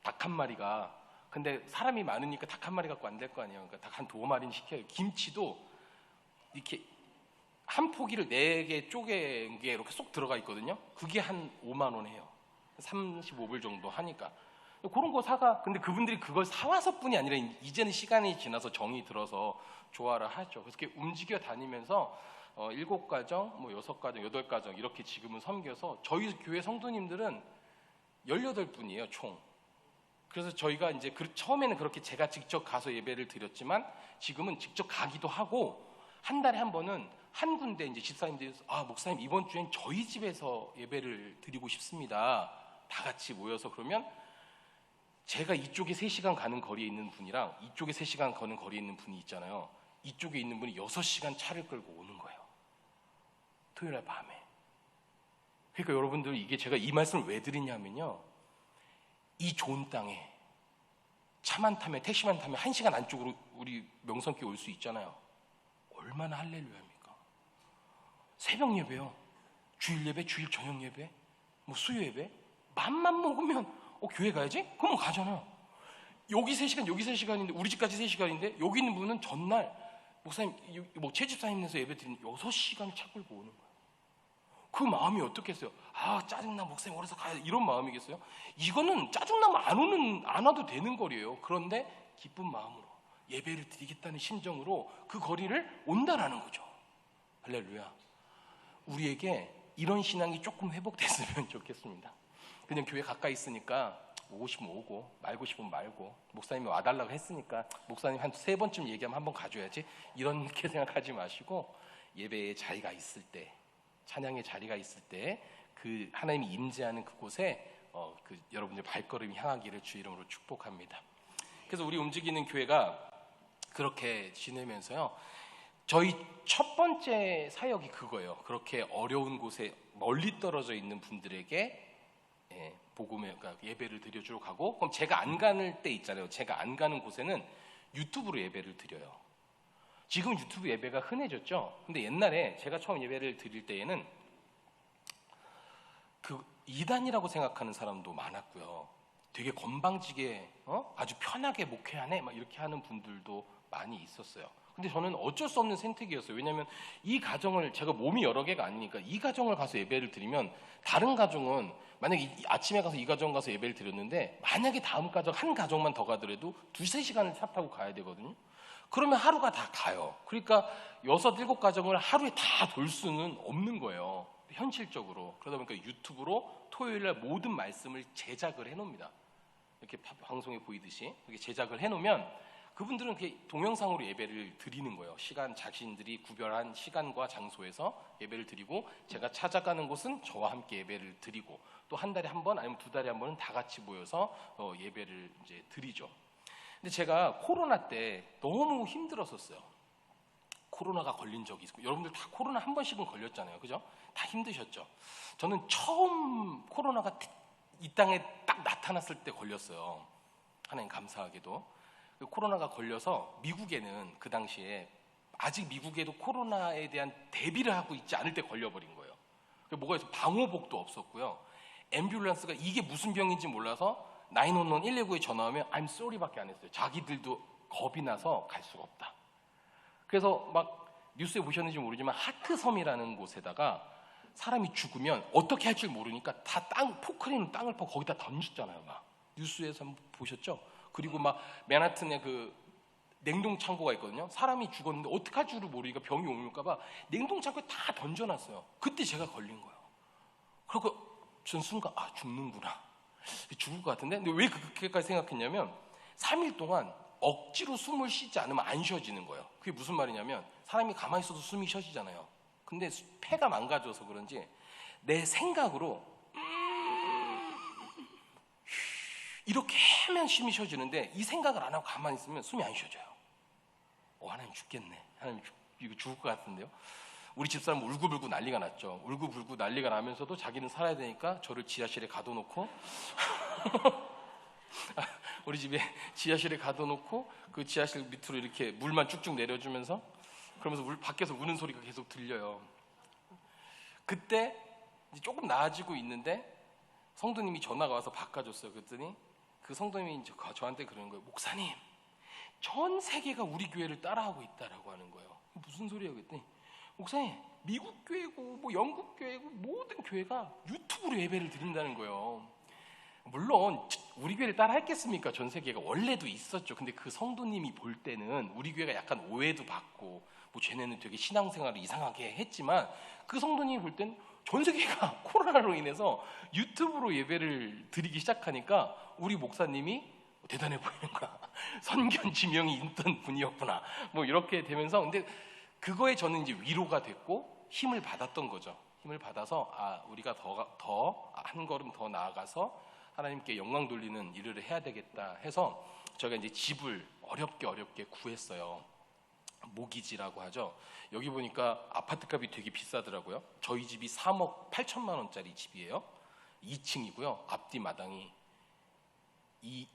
닭 한 마리가. 근데 사람이 많으니까 닭 한 마리 갖고 안 될 거 아니에요. 그러니까 닭 한 2마리는 시켜요. 김치도 이렇게 한 포기를 4개 쪼갠 게 이렇게 쏙 들어가 있거든요. 그게 한 5만 원 해요. 35불 정도 하니까. 그런 거 사가. 근데 그분들이 그걸 사와서뿐이 아니라 이제는 시간이 지나서 정이 들어서 좋아를 하죠. 그래서 이렇게 움직여 다니면서 7가정, 6가정, 8가정 이렇게 지금은 섬겨서 저희 교회 성도님들은 18분이에요, 총. 그래서 저희가 이제 처음에는 그렇게 제가 직접 가서 예배를 드렸지만 지금은 직접 가기도 하고 한 달에 한 번은 한 군데 이제 집사님들이 목사님 이번 주엔 저희 집에서 예배를 드리고 싶습니다. 다 같이 모여서 그러면 제가 이쪽에 3시간 가는 거리에 있는 분이랑 이쪽에 3시간 가는 거리에 있는 분이 있잖아요. 이쪽에 있는 분이 6시간 차를 끌고 오는 거예요. 토요일 날 밤에. 그러니까 여러분들, 이게 제가 이 말씀을 왜 드리냐면요, 이 좋은 땅에 차만 타면, 택시만 타면 1시간 안쪽으로 우리 명성교회 올 수 있잖아요. 얼마나 할렐루야입니까? 새벽 예배요, 주일 예배, 주일 저녁 예배, 뭐 수요 예배, 맘만 먹으면 교회 가야지? 그러면 가잖아요. 여기 3시간, 여기 3시간인데, 우리 집까지 3시간인데, 여기 있는 분은 전날 목사님, 뭐 채집사님에서 예배 드리는 6시간을 차 끌고 오는 거예요. 그 마음이 어떻겠어요? 아, 짜증나, 목사님 오래서 가야 돼, 이런 마음이겠어요? 이거는 짜증나면 안 와도 되는 거리예요. 그런데 기쁜 마음으로 예배를 드리겠다는 심정으로 그 거리를 온다라는 거죠. 할렐루야. 우리에게 이런 신앙이 조금 회복됐으면 좋겠습니다. 그냥 교회 가까이 있으니까 오고 싶으면 오고 말고 싶으면 말고, 목사님이 와달라고 했으니까 목사님 한 3번쯤 얘기하면 한번 가줘야지, 이렇게 생각하지 마시고, 예배의 자리가 있을 때, 찬양의 자리가 있을 때 그 하나님이 임재하는 그곳에 여러분들 발걸음이 향하기를 주 이름으로 축복합니다. 그래서 우리 움직이는 교회가 그렇게 지내면서요, 저희 첫 번째 사역이 그거예요. 그렇게 어려운 곳에 멀리 떨어져 있는 분들에게 복음의, 그러니까 예배를 드려주러 가고, 그럼 제가 안 가는 때 있잖아요. 제가 안 가는 곳에는 유튜브로 예배를 드려요. 지금 유튜브 예배가 흔해졌죠. 근데 옛날에 제가 처음 예배를 드릴 때에는 그 이단이라고 생각하는 사람도 많았고요. 되게 건방지게 아주 편하게 목회하네 막 이렇게 하는 분들도 많이 있었어요. 근데 저는 어쩔 수 없는 선택이었어요. 왜냐하면 이 가정을, 제가 몸이 여러 개가 아니니까 이 가정을 가서 예배를 드리면, 다른 가정은 만약에 아침에 가서 이 가정 가서 예배를 드렸는데, 만약에 다음 가정 한 가정만 더 가더라도 2-3시간을 차 타고 가야 되거든요. 그러면 하루가 다 가요. 그러니까 6-7 가정을 하루에 다 돌 수는 없는 거예요, 현실적으로. 그러다 보니까 유튜브로 토요일날 모든 말씀을 제작을 해놓습니다. 이렇게 방송에 보이듯이 이렇게 제작을 해놓으면 그분들은 그렇게 동영상으로 예배를 드리는 거예요. 자신들이 구별한 시간과 장소에서 예배를 드리고, 제가 찾아가는 곳은 저와 함께 예배를 드리고, 또 한 달에 한 번 아니면 2달에 한 번은 다 같이 모여서 예배를 이제 드리죠. 근데 제가 코로나 때 너무 힘들었었어요. 코로나가 걸린 적이 있고, 여러분들 다 코로나 한 번씩은 걸렸잖아요, 그죠? 다 힘드셨죠? 저는 처음 코로나가 이 땅에 딱 나타났을 때 걸렸어요. 하나님 감사하게도. 코로나가 걸려서 미국에는 그 당시에 아직 미국에도 코로나에 대한 대비를 하고 있지 않을 때 걸려버린 거예요. 뭐가 있어? 방호복도 없었고요. 앰뷸런스가 이게 무슨 병인지 몰라서 911, 119에 전화하면 I'm sorry밖에 안 했어요. 자기들도 겁이 나서 갈 수가 없다. 그래서 막 뉴스에 보셨는지 모르지만 하트섬이라는 곳에다가 사람이 죽으면 어떻게 할 줄 모르니까 다 포크레인으로 땅을 파고 거기다 던졌잖아요. 막 뉴스에서 한번 보셨죠? 그리고 막 맨하튼에 그 냉동 창고가 있거든요. 사람이 죽었는데 어떻게 할 줄을 모르니까 병이 옮을까 봐 냉동 창고에 다 던져놨어요. 그때 제가 걸린 거예요. 그리고 전 순간 죽는구나, 죽을 것 같은데. 근데 왜 그렇게까지 생각했냐면 3일 동안 억지로 숨을 쉬지 않으면 안 쉬어지는 거예요. 그게 무슨 말이냐면, 사람이 가만히 있어도 숨이 쉬어지잖아요. 근데 폐가 망가져서 그런지 내 생각으로 이렇게 하면 숨이 쉬어지는데, 이 생각을 안 하고 가만히 있으면 숨이 안 쉬어져요. 하나님 죽겠네, 하나님 이거 죽을 것 같은데요. 우리 집사람 울고불고 난리가 났죠. 울고불고 난리가 나면서도 자기는 살아야 되니까 저를 지하실에 가둬놓고 우리 집에 지하실에 가둬놓고 그 지하실 밑으로 이렇게 물만 쭉쭉 내려주면서, 그러면서 밖에서 우는 소리가 계속 들려요. 그때 이제 조금 나아지고 있는데 성도님이 전화가 와서 바꿔줬어요. 그랬더니 그 성도님이 이제 저한테 그러는 거예요. 목사님, 전 세계가 우리 교회를 따라하고 있다라고 하는 거예요. 무슨 소리야 그랬더니, 목사님, 미국 교회고 뭐 영국 교회고 모든 교회가 유튜브로 예배를 드린다는 거예요. 물론 우리 교회를 따라 했겠습니까? 전 세계가 원래도 있었죠. 근데 그 성도님이 볼 때는 우리 교회가 약간 오해도 받고, 뭐 쟤네는 되게 신앙생활을 이상하게 했지만, 그 성도님이 볼 때는 전 세계가 코로나로 인해서 유튜브로 예배를 드리기 시작하니까 우리 목사님이 대단해 보이는 거야. 선견 지명이 있던 분이었구나. 뭐 이렇게 되면서, 근데 그거에 저는 이제 위로가 됐고 힘을 받았던 거죠. 힘을 받아서 우리가 더 한 걸음 더 나아가서 하나님께 영광 돌리는 일을 해야 되겠다 해서 저희가 이제 집을 어렵게 구했어요. 모기지라고 하죠. 여기 보니까 아파트값이 되게 비싸더라고요. 저희 집이 3억 8천만 원짜리 집이에요. 2층이고요. 앞뒤 마당이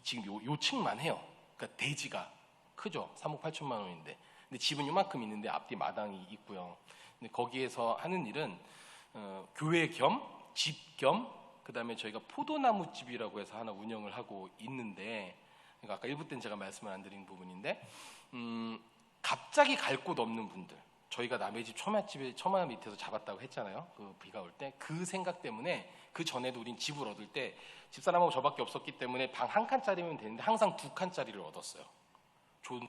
지금 요 층만 해요. 그러니까 대지가 크죠. 3억 8천만 원인데. 근데 집은 요만큼 있는데 앞뒤 마당이 있고요. 근데 거기에서 하는 일은 교회 겸 집 겸 그다음에 저희가 포도나무 집이라고 해서 하나 운영을 하고 있는데, 그러니까 아까 1부 때는 제가 말씀을 안 드린 부분인데, 갑자기 갈 곳 없는 분들, 저희가 남의 집 처마 밑에서 잡았다고 했잖아요. 그 비가 올 때 그 생각 때문에 그 전에도 우린 집을 얻을 때 집사람하고 저밖에 없었기 때문에 방 한 칸짜리면 되는데 항상 2칸짜리를 얻었어요.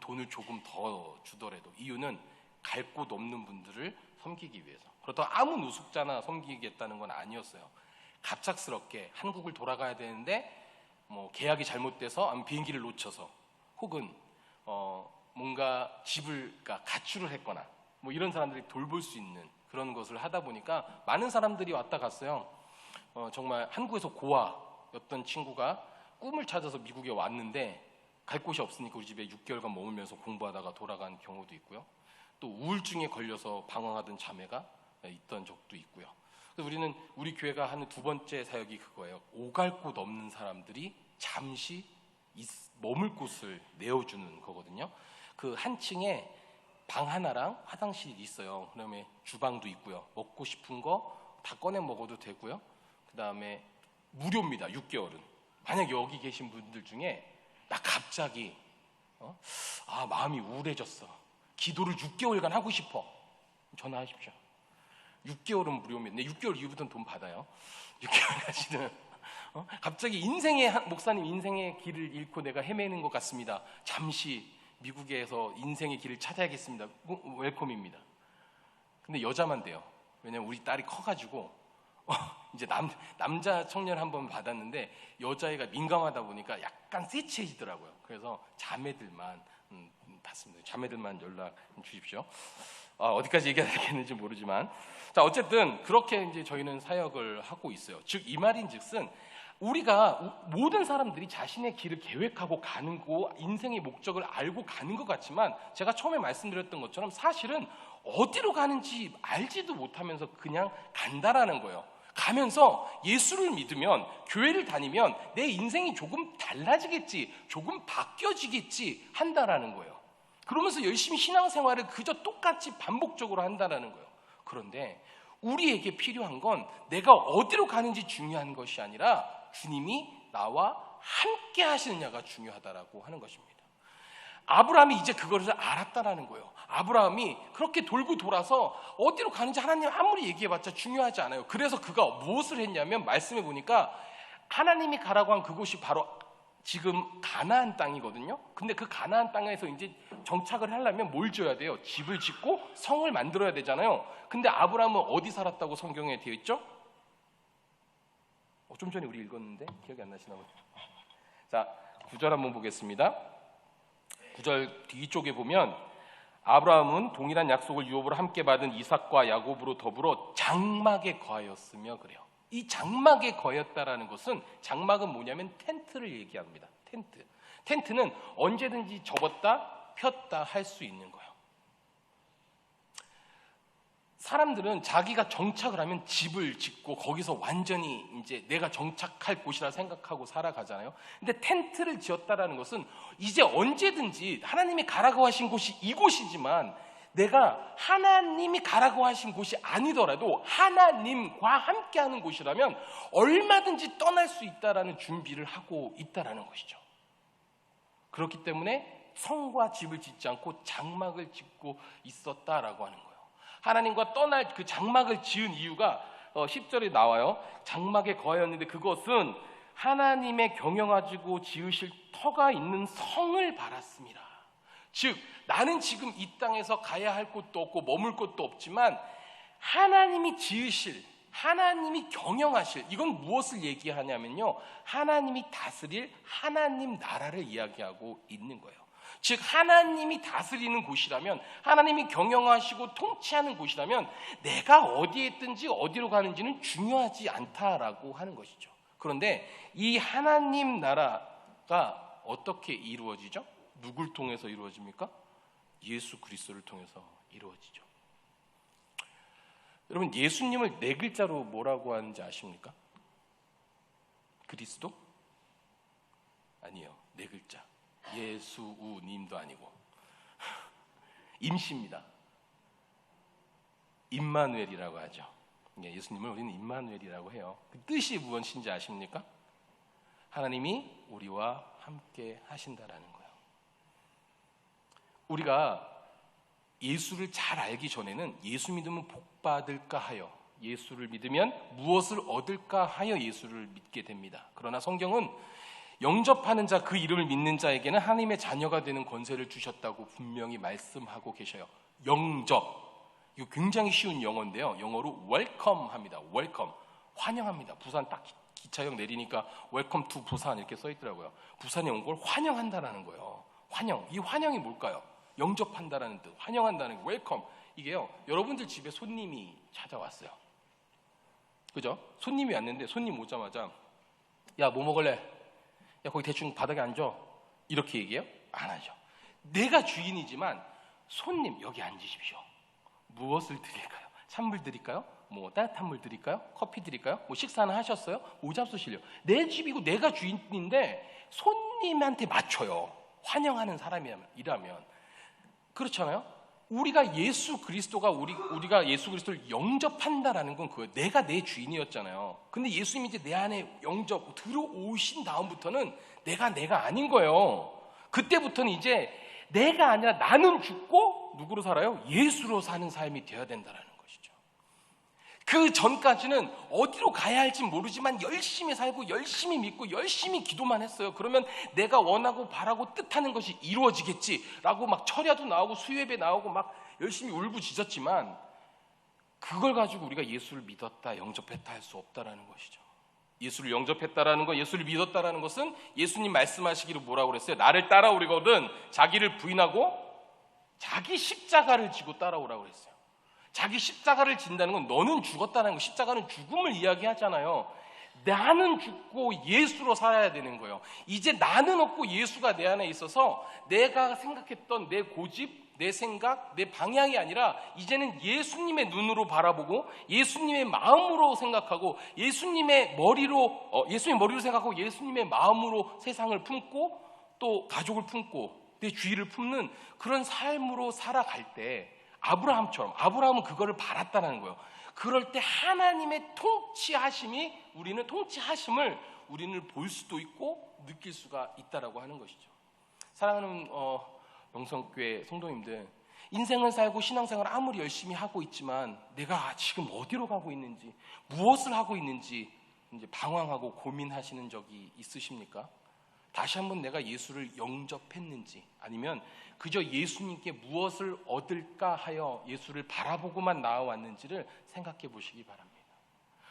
돈을 조금 더 주더라도. 이유는 갈 곳 없는 분들을 섬기기 위해서. 그렇다고 아무 노숙자나 섬기겠다는 건 아니었어요. 갑작스럽게 한국을 돌아가야 되는데 뭐 계약이 잘못돼서 아니면 비행기를 놓쳐서 혹은 뭔가 집을 가출을 했거나 뭐 이런 사람들이 돌볼 수 있는 그런 것을 하다 보니까 많은 사람들이 왔다 갔어요. 정말 한국에서 고아였던 친구가 꿈을 찾아서 미국에 왔는데 갈 곳이 없으니까 우리 집에 6개월간 머물면서 공부하다가 돌아간 경우도 있고요. 또 우울증에 걸려서 방황하던 자매가 있던 적도 있고요. 그래서 우리는 우리 교회가 하는 두 번째 사역이 그거예요. 오갈 곳 없는 사람들이 잠시 머물 곳을 내어주는 거거든요. 그 한 층에 방 하나랑 화장실이 있어요. 그다음에 주방도 있고요. 먹고 싶은 거 다 꺼내 먹어도 되고요. 그다음에 무료입니다. 6개월은. 만약 여기 계신 분들 중에 나 갑자기 마음이 우울해졌어. 기도를 6개월간 하고 싶어. 전화하십시오. 6개월은 무료입니다. 6개월 이후부터는 돈 받아요. 6개월까지는 갑자기 목사님 인생의 길을 잃고 내가 헤매는 것 같습니다. 잠시 미국에서 인생의 길을 찾아야겠습니다. 웰컴입니다. 근데 여자만 돼요. 왜냐면 우리 딸이 커가지고 이제 남자 청년 한 번 받았는데 여자애가 민감하다 보니까 약간 세치해지더라고요. 그래서 자매들만 받습니다. 자매들만 연락 주십시오. 어디까지 얘기해야 되겠는지 모르지만, 자 어쨌든 그렇게 이제 저희는 사역을 하고 있어요. 즉 이 말인즉슨 우리가 모든 사람들이 자신의 길을 계획하고 가는 거, 인생의 목적을 알고 가는 것 같지만 제가 처음에 말씀드렸던 것처럼 사실은 어디로 가는지 알지도 못하면서 그냥 간다라는 거예요. 가면서 예수를 믿으면, 교회를 다니면 내 인생이 조금 달라지겠지, 조금 바뀌어지겠지 한다라는 거예요. 그러면서 열심히 신앙생활을 그저 똑같이 반복적으로 한다라는 거예요. 그런데 우리에게 필요한 건 내가 어디로 가는지 중요한 것이 아니라 주님이 나와 함께 하시느냐가 중요하다라고 하는 것입니다. 아브라함이 이제 그것을 알았다라는 거예요. 아브라함이 그렇게 돌고 돌아서 어디로 가는지 하나님 아무리 얘기해봤자 중요하지 않아요. 그래서 그가 무엇을 했냐면 말씀해 보니까 하나님이 가라고 한 그곳이 바로 지금 가나안 땅이거든요. 근데 그 가나안 땅에서 이제 정착을 하려면 뭘 지어야 돼요? 집을 짓고 성을 만들어야 되잖아요. 근데 아브라함은 어디 살았다고 성경에 되어 있죠? 좀 전에 우리 읽었는데 기억이 안 나시나 보죠. 자, 9절 한번 보겠습니다. 9절 뒤쪽에 보면 아브라함은 동일한 약속을 유업으로 함께 받은 이삭과 야곱으로 더불어 장막에 거하였으며 그래요. 이 장막에 거했다라는 것은, 장막은 뭐냐면 텐트를 얘기합니다. 텐트는 언제든지 접었다 폈다 할 수 있는 거예요. 사람들은 자기가 정착을 하면 집을 짓고 거기서 완전히 이제 내가 정착할 곳이라 생각하고 살아가잖아요. 근데 텐트를 지었다라는 것은 이제 언제든지 하나님이 가라고 하신 곳이 이곳이지만 내가 하나님이 가라고 하신 곳이 아니더라도 하나님과 함께하는 곳이라면 얼마든지 떠날 수 있다라는 준비를 하고 있다라는 것이죠. 그렇기 때문에 성과 집을 짓지 않고 장막을 짓고 있었다라고 하는 거예요. 하나님과 떠날 그 장막을 지은 이유가 10절에 나와요. 장막에 거하였는데 그것은 하나님의 경영하시고 지으실 터가 있는 성을 바랐습니다. 즉 나는 지금 이 땅에서 가야 할 곳도 없고 머물 곳도 없지만 하나님이 지으실, 하나님이 경영하실, 이건 무엇을 얘기하냐면요, 하나님이 다스릴 하나님 나라를 이야기하고 있는 거예요. 즉 하나님이 다스리는 곳이라면, 하나님이 경영하시고 통치하는 곳이라면 내가 어디에 있든지 어디로 가는지는 중요하지 않다라고 하는 것이죠. 그런데 이 하나님 나라가 어떻게 이루어지죠? 누굴 통해서 이루어집니까? 예수 그리스도를 통해서 이루어지죠. 여러분, 예수님을 네 글자로 뭐라고 하는지 아십니까? 그리스도? 아니요, 네 글자. 예수우님도 아니고 임시입니다. 임마누엘이라고 하죠. 예수님을 우리는 임마누엘이라고 해요. 그 뜻이 무엇인지 아십니까? 하나님이 우리와 함께 하신다라는 거예요. 우리가 예수를 잘 알기 전에는 예수 믿으면 복 받을까 하여, 예수를 믿으면 무엇을 얻을까 하여 예수를 믿게 됩니다. 그러나 성경은 영접하는 자, 그 이름을 믿는 자에게는 하나님의 자녀가 되는 권세를 주셨다고 분명히 말씀하고 계셔요. 영접. 이거 굉장히 쉬운 영어인데요. 영어로 welcome 합니다. welcome. 환영합니다. 부산 딱 기차역 내리니까 welcome to 부산 이렇게 써 있더라고요. 부산에 온 걸 환영한다라는 거예요. 환영. 이 환영이 뭘까요? 영접한다라는 뜻. 환영한다는 거. welcome. 이게요. 여러분들 집에 손님이 찾아왔어요. 그죠? 손님이 왔는데 손님 오자마자 야, 뭐 먹을래? 야, 거기 대충 바닥에 앉아. 이렇게 얘기해요? 안 하죠. 내가 주인이지만 손님 여기 앉으십시오. 무엇을 드릴까요? 찬물 드릴까요? 뭐 따뜻한 물 드릴까요? 커피 드릴까요? 뭐 식사는 하셨어요? 뭐 잡수실래요? 내 집이고 내가 주인인데 손님한테 맞춰요. 환영하는 사람이라면. 그렇잖아요? 우리가 예수 그리스도가 우리가 예수 그리스도를 영접한다라는 건 그거예요. 내가 내 주인이었잖아요. 근데 예수님이 이제 내 안에 영접 들어오신 다음부터는 내가 아닌 거예요. 그때부터는 이제 내가 아니라 나는 죽고 누구로 살아요? 예수로 사는 삶이 되어야 된다라는 것이죠. 그 전까지는 어디로 가야 할지 모르지만 열심히 살고 열심히 믿고 열심히 기도만 했어요. 그러면 내가 원하고 바라고 뜻하는 것이 이루어지겠지라고 막 철야도 나오고 수요예배 나오고 막 열심히 울부짖었지만 그걸 가지고 우리가 예수를 믿었다, 영접했다 할 수 없다라는 것이죠. 예수를 영접했다라는 것, 예수를 믿었다라는 것은 예수님 말씀하시기로 뭐라고 그랬어요? 나를 따라오리거든 자기를 부인하고 자기 십자가를 지고 따라오라고 그랬어요. 자기 십자가를 진다는 건 너는 죽었다는 거, 십자가는 죽음을 이야기하잖아요. 나는 죽고 예수로 살아야 되는 거예요. 이제 나는 없고 예수가 내 안에 있어서 내가 생각했던 내 고집, 내 생각, 내 방향이 아니라 이제는 예수님의 눈으로 바라보고 예수님의 마음으로 생각하고 예수님의 머리로 생각하고 예수님의 마음으로 세상을 품고 또 가족을 품고 내 주위를 품는 그런 삶으로 살아갈 때 아브라함은 그거를 바랐다는 거예요. 그럴 때 하나님의 통치하심을 우리는 볼 수도 있고 느낄 수가 있다라고 하는 것이죠. 사랑하는 명성교회 성도님들, 인생을 살고 신앙생활을 아무리 열심히 하고 있지만 내가 지금 어디로 가고 있는지, 무엇을 하고 있는지 이제 방황하고 고민하시는 적이 있으십니까? 다시 한번 내가 예수를 영접했는지, 아니면 그저 예수님께 무엇을 얻을까 하여 예수를 바라보고만 나아왔는지를 생각해 보시기 바랍니다.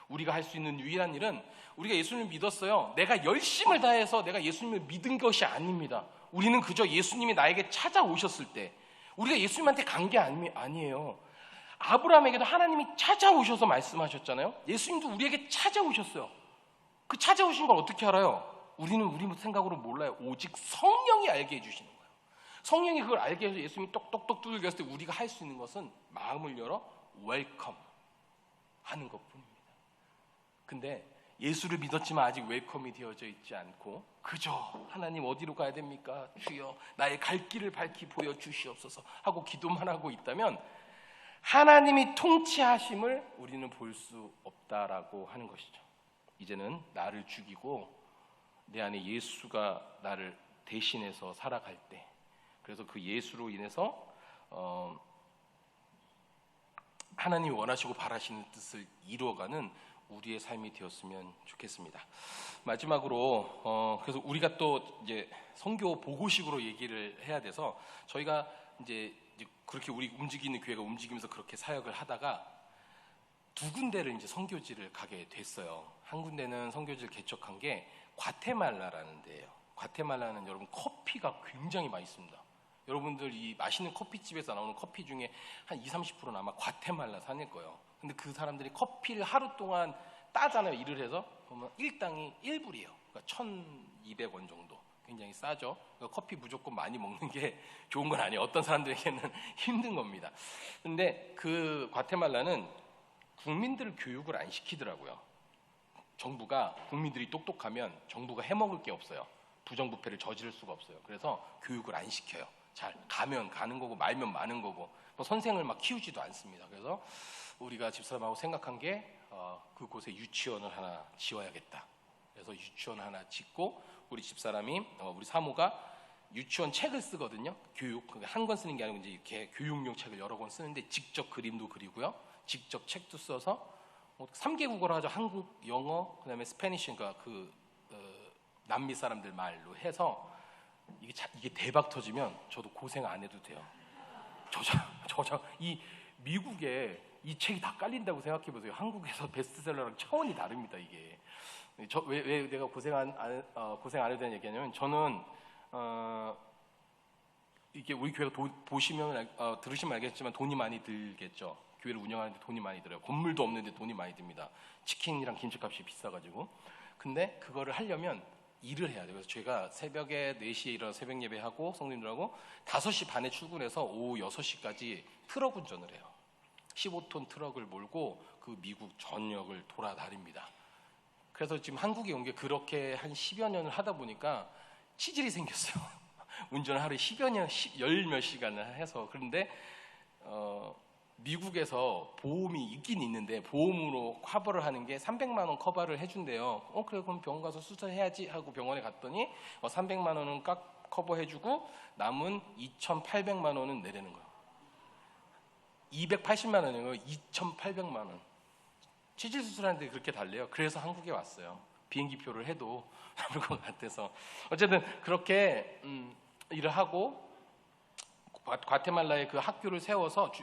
우리가 할 수 있는 유일한 일은 우리가 예수님을 믿었어요. 내가 열심을 다해서 내가 예수님을 믿은 것이 아닙니다. 우리는 그저 예수님이 나에게 찾아오셨을 때, 우리가 예수님한테 간 게 아니에요. 아브라함에게도 하나님이 찾아오셔서 말씀하셨잖아요. 예수님도 우리에게 찾아오셨어요. 그 찾아오신 걸 어떻게 알아요? 우리는 우리 생각으로 몰라요. 오직 성령이 알게 해주시는 거예요. 성령이 그걸 알게 해서 예수님이 똑똑똑 두들겼을 때 우리가 할 수 있는 것은 마음을 열어 웰컴 하는 것뿐입니다. 근데 예수를 믿었지만 아직 웰컴이 되어져 있지 않고 그저 하나님 어디로 가야 됩니까? 주여 나의 갈 길을 밝히 보여주시옵소서 하고 기도만 하고 있다면 하나님이 통치하심을 우리는 볼 수 없다라고 하는 것이죠. 이제는 나를 죽이고 내 안에 예수가 나를 대신해서 살아갈 때, 그래서 그 예수로 인해서 하나님이 원하시고 바라시는 뜻을 이루어가는 우리의 삶이 되었으면 좋겠습니다. 마지막으로 그래서 우리가 또 이제 선교 보고식으로 얘기를 해야 돼서 저희가 이제 그렇게 우리 움직이는 교회가 움직이면서 그렇게 사역을 하다가 두 군데를 이제 선교지를 가게 됐어요. 한 군데는 선교지를 개척한 게 과테말라라는 데예요. 과테말라는 여러분 커피가 굉장히 맛있습니다. 여러분들 이 맛있는 커피집에서 나오는 커피 중에 한 20-30%는 아마 과테말라 산일 거예요. 근데 그 사람들이 커피를 하루 동안 따잖아요. 일을 해서 보면 1당이 1불이에요. 그러니까 1,200원 정도. 굉장히 싸죠. 그러니까 커피 무조건 많이 먹는 게 좋은 건 아니에요. 어떤 사람들에게는 힘든 겁니다. 근데 그 과테말라는 국민들을 교육을 안 시키더라고요. 정부가 국민들이 똑똑하면 정부가 해먹을 게 없어요. 부정부패를 저지를 수가 없어요. 그래서 교육을 안 시켜요. 잘 가면 가는 거고 말면 마는 거고 뭐 선생을 막 키우지도 않습니다. 그래서 우리가 집사람하고 생각한 게 그곳에 유치원을 하나 지어야겠다. 그래서 유치원 하나 짓고 우리 집사람이 우리 사모가 유치원 책을 쓰거든요. 교육 한 권 쓰는 게 아니고 이제 이렇게 교육용 책을 여러 권 쓰는데 직접 그림도 그리고요. 직접 책도 써서 3개 국어로 하죠. 한국, 영어, 그다음에 스페니쉬, 그러니까 남미 사람들 말로 해서 이게 대박 터지면 저도 고생 안 해도 돼요. 이 미국에 이 책이 다 깔린다고 생각해 보세요. 한국에서 베스트셀러랑 차원이 다릅니다. 이게 왜 내가 고생 안 해도 되는 얘기냐면 저는 이게 우리 교회가 보시면 들으시면 알겠지만 돈이 많이 들겠죠. 교회를 운영하는데 돈이 많이 들어요. 건물도 없는데 돈이 많이 듭니다. 치킨이랑 김치값이 비싸가지고. 근데 그거를 하려면 일을 해야 돼요. 그래서 제가 새벽에 4시에 일어나서 새벽 예배하고 성도님들하고 5시 반에 출근해서 오후 6시까지 트럭 운전을 해요. 15톤 트럭을 몰고 그 미국 전역을 돌아다닙니다. 그래서 지금 한국에 온 게 그렇게 한 10여 년을 하다 보니까 치질이 생겼어요. 운전을 하루에 10몇 시간을 해서. 그런데 미국에서 보험이 있긴 있는데 보험으로 커버를 하는 게 300만 원 커버를 해준대요. 그래 그럼 병원 가서 수술해야지 하고 병원에 갔더니 300만 원은 커버해주고 남은 2,800만 원은 내라는 거예요. 280만 원인 거예요. 2,800만 원. 치질 수술하는데 그렇게 달래요. 그래서 한국에 왔어요. 비행기 표를 해도 남을 것 같아서. 어쨌든 그렇게 일을 하고 과테말라에 그 학교를 세워서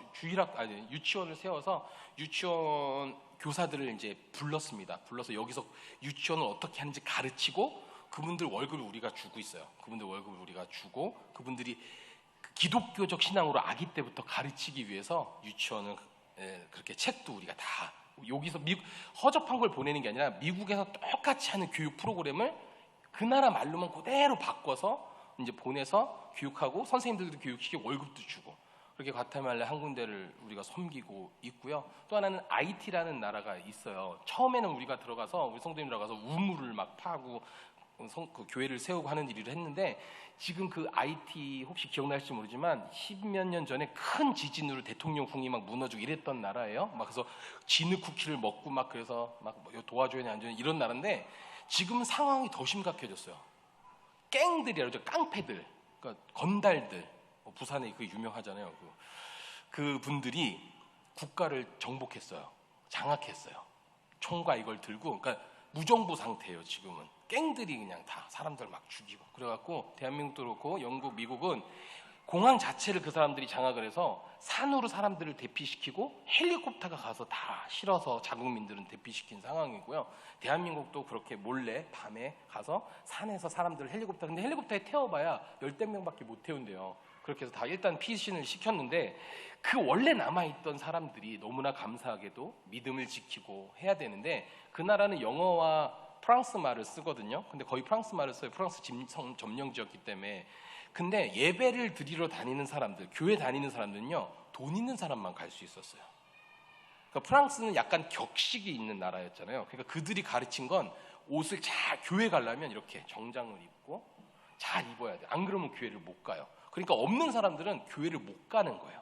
유치원을 세워서 유치원 교사들을 이제 불렀습니다. 불러서 여기서 유치원을 어떻게 하는지 가르치고 그분들 월급을 우리가 주고 있어요. 그분들 월급을 우리가 주고 그분들이 기독교적 신앙으로 아기 때부터 가르치기 위해서 유치원을 그렇게 책도 우리가 다 여기서 허접한 걸 보내는 게 아니라 미국에서 똑같이 하는 교육 프로그램을 그 나라 말로만 그대로 바꿔서 이제 보내서 교육하고 선생님들도 교육시키고 월급도 주고 그렇게 과테말라 한 군데를 우리가 섬기고 있고요. 또 하나는 IT라는 나라가 있어요. 처음에는 우리가 들어가서 우리 성도님 들어가서 우물을 막 파고 그 교회를 세우고 하는 일을 했는데 지금 그 IT 혹시 기억나실지 모르지만 10몇 년 전에 큰 지진으로 대통령궁이 막 무너지고 이랬던 나라예요. 막 그래서 진흙 쿠키를 먹고 막 그래서 막 도와줘야 되냐 안 줘야 이런 나라인데 지금 상황이 더 심각해졌어요. 갱들이라고 하죠. 깡패들, 그러니까 건달들. 부산에 그 유명하잖아요. 그 분들이 국가를 정복했어요. 장악했어요. 총과 이걸 들고, 그러니까 무정부 상태예요. 지금은 갱들이 그냥 다 사람들 막 죽이고 그래갖고 대한민국도 그렇고 영국, 미국은 공항 자체를 그 사람들이 장악을 해서 산으로 사람들을 대피시키고 헬리콥터가 가서 다 실어서 자국민들은 대피시킨 상황이고요. 대한민국도 그렇게 몰래 밤에 가서 산에서 사람들을 근데 헬리콥터에 태워봐야 10명밖에 못 태운대요. 그렇게 해서 다 일단 피신을 시켰는데 그 원래 남아있던 사람들이 너무나 감사하게도 믿음을 지키고 해야 되는데 그 나라는 영어와 프랑스 말을 쓰거든요. 근데 거의 프랑스 말을 써요. 프랑스 점령지였기 때문에. 근데 예배를 드리러 다니는 사람들, 교회 다니는 사람들은요, 돈 있는 사람만 갈 수 있었어요. 그러니까 프랑스는 약간 격식이 있는 나라였잖아요. 그러니까 그들이 가르친 건 옷을 잘 교회 가려면 이렇게 정장을 입고 잘 입어야 돼. 안 그러면 교회를 못 가요. 그러니까 없는 사람들은 교회를 못 가는 거예요.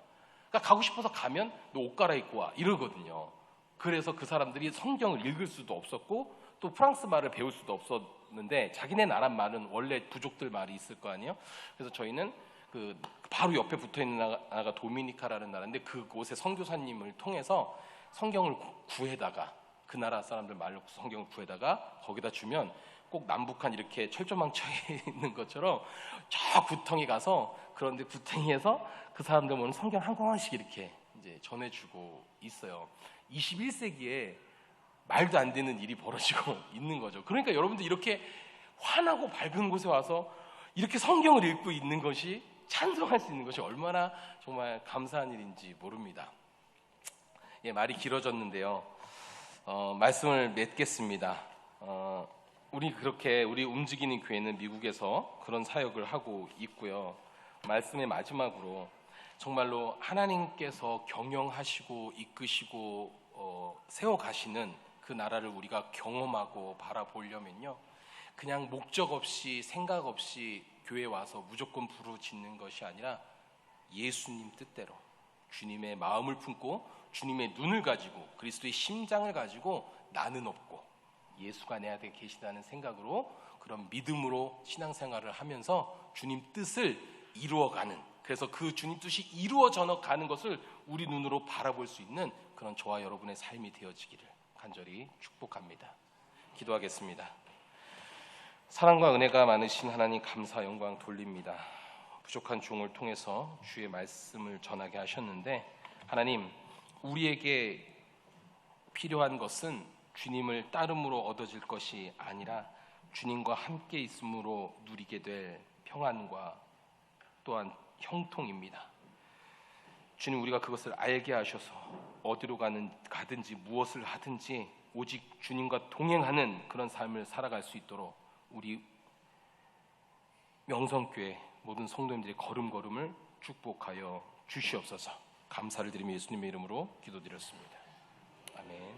그러니까 가고 싶어서 가면 너 옷 갈아입고 와 이러거든요. 그래서 그 사람들이 성경을 읽을 수도 없었고 또 프랑스 말을 배울 수도 없었는데 자기네 나라 말은 원래 부족들 말이 있을 거 아니에요. 그래서 저희는 그 바로 옆에 붙어있는 나라가 도미니카라는 나라인데 그곳의 선교사님을 통해서 성경을 구해다가 그 나라 사람들 말로 성경을 구해다가 거기다 주면 꼭 남북한 이렇게 철조망쳐에 있는 것처럼 저 구덩이 가서 그런데 구덩이에서 그 사람들 보면 성경 한 권씩 이렇게 이제 전해주고 있어요. 21세기에 말도 안 되는 일이 벌어지고 있는 거죠. 그러니까 여러분들 이렇게 환하고 밝은 곳에 와서 이렇게 성경을 읽고 있는 것이 찬송할 수 있는 것이 얼마나 정말 감사한 일인지 모릅니다. 예, 말이 길어졌는데요. 말씀을 맺겠습니다. 우리 움직이는 교회는 미국에서 그런 사역을 하고 있고요. 말씀의 마지막으로 정말로 하나님께서 경영하시고 이끄시고 세워가시는 그 나라를 우리가 경험하고 바라보려면요, 그냥 목적 없이 생각 없이 교회에 와서 무조건 부르짖는 것이 아니라 예수님 뜻대로 주님의 마음을 품고 주님의 눈을 가지고 그리스도의 심장을 가지고 나는 없고 예수가 내 안에 계시다는 생각으로 그런 믿음으로 신앙생활을 하면서 주님 뜻을 이루어가는, 그래서 그 주님 뜻이 이루어져 가는 것을 우리 눈으로 바라볼 수 있는 그런 저와 여러분의 삶이 되어지기를 간절히 축복합니다. 기도하겠습니다. 사랑과 은혜가 많으신 하나님, 감사 영광 돌립니다. 부족한 종을 통해서 주의 말씀을 전하게 하셨는데, 하나님, 우리에게 필요한 것은 주님을 따름으로 얻어질 것이 아니라 주님과 함께 있음으로 누리게 될 평안과 또한 형통입니다. 주님, 우리가 그것을 알게 하셔서 어디로 가든지 무엇을 하든지 오직 주님과 동행하는 그런 삶을 살아갈 수 있도록 우리 명성교회 모든 성도님들의 걸음걸음을 축복하여 주시옵소서. 감사를 드리며 예수님의 이름으로 기도드렸습니다. 아멘.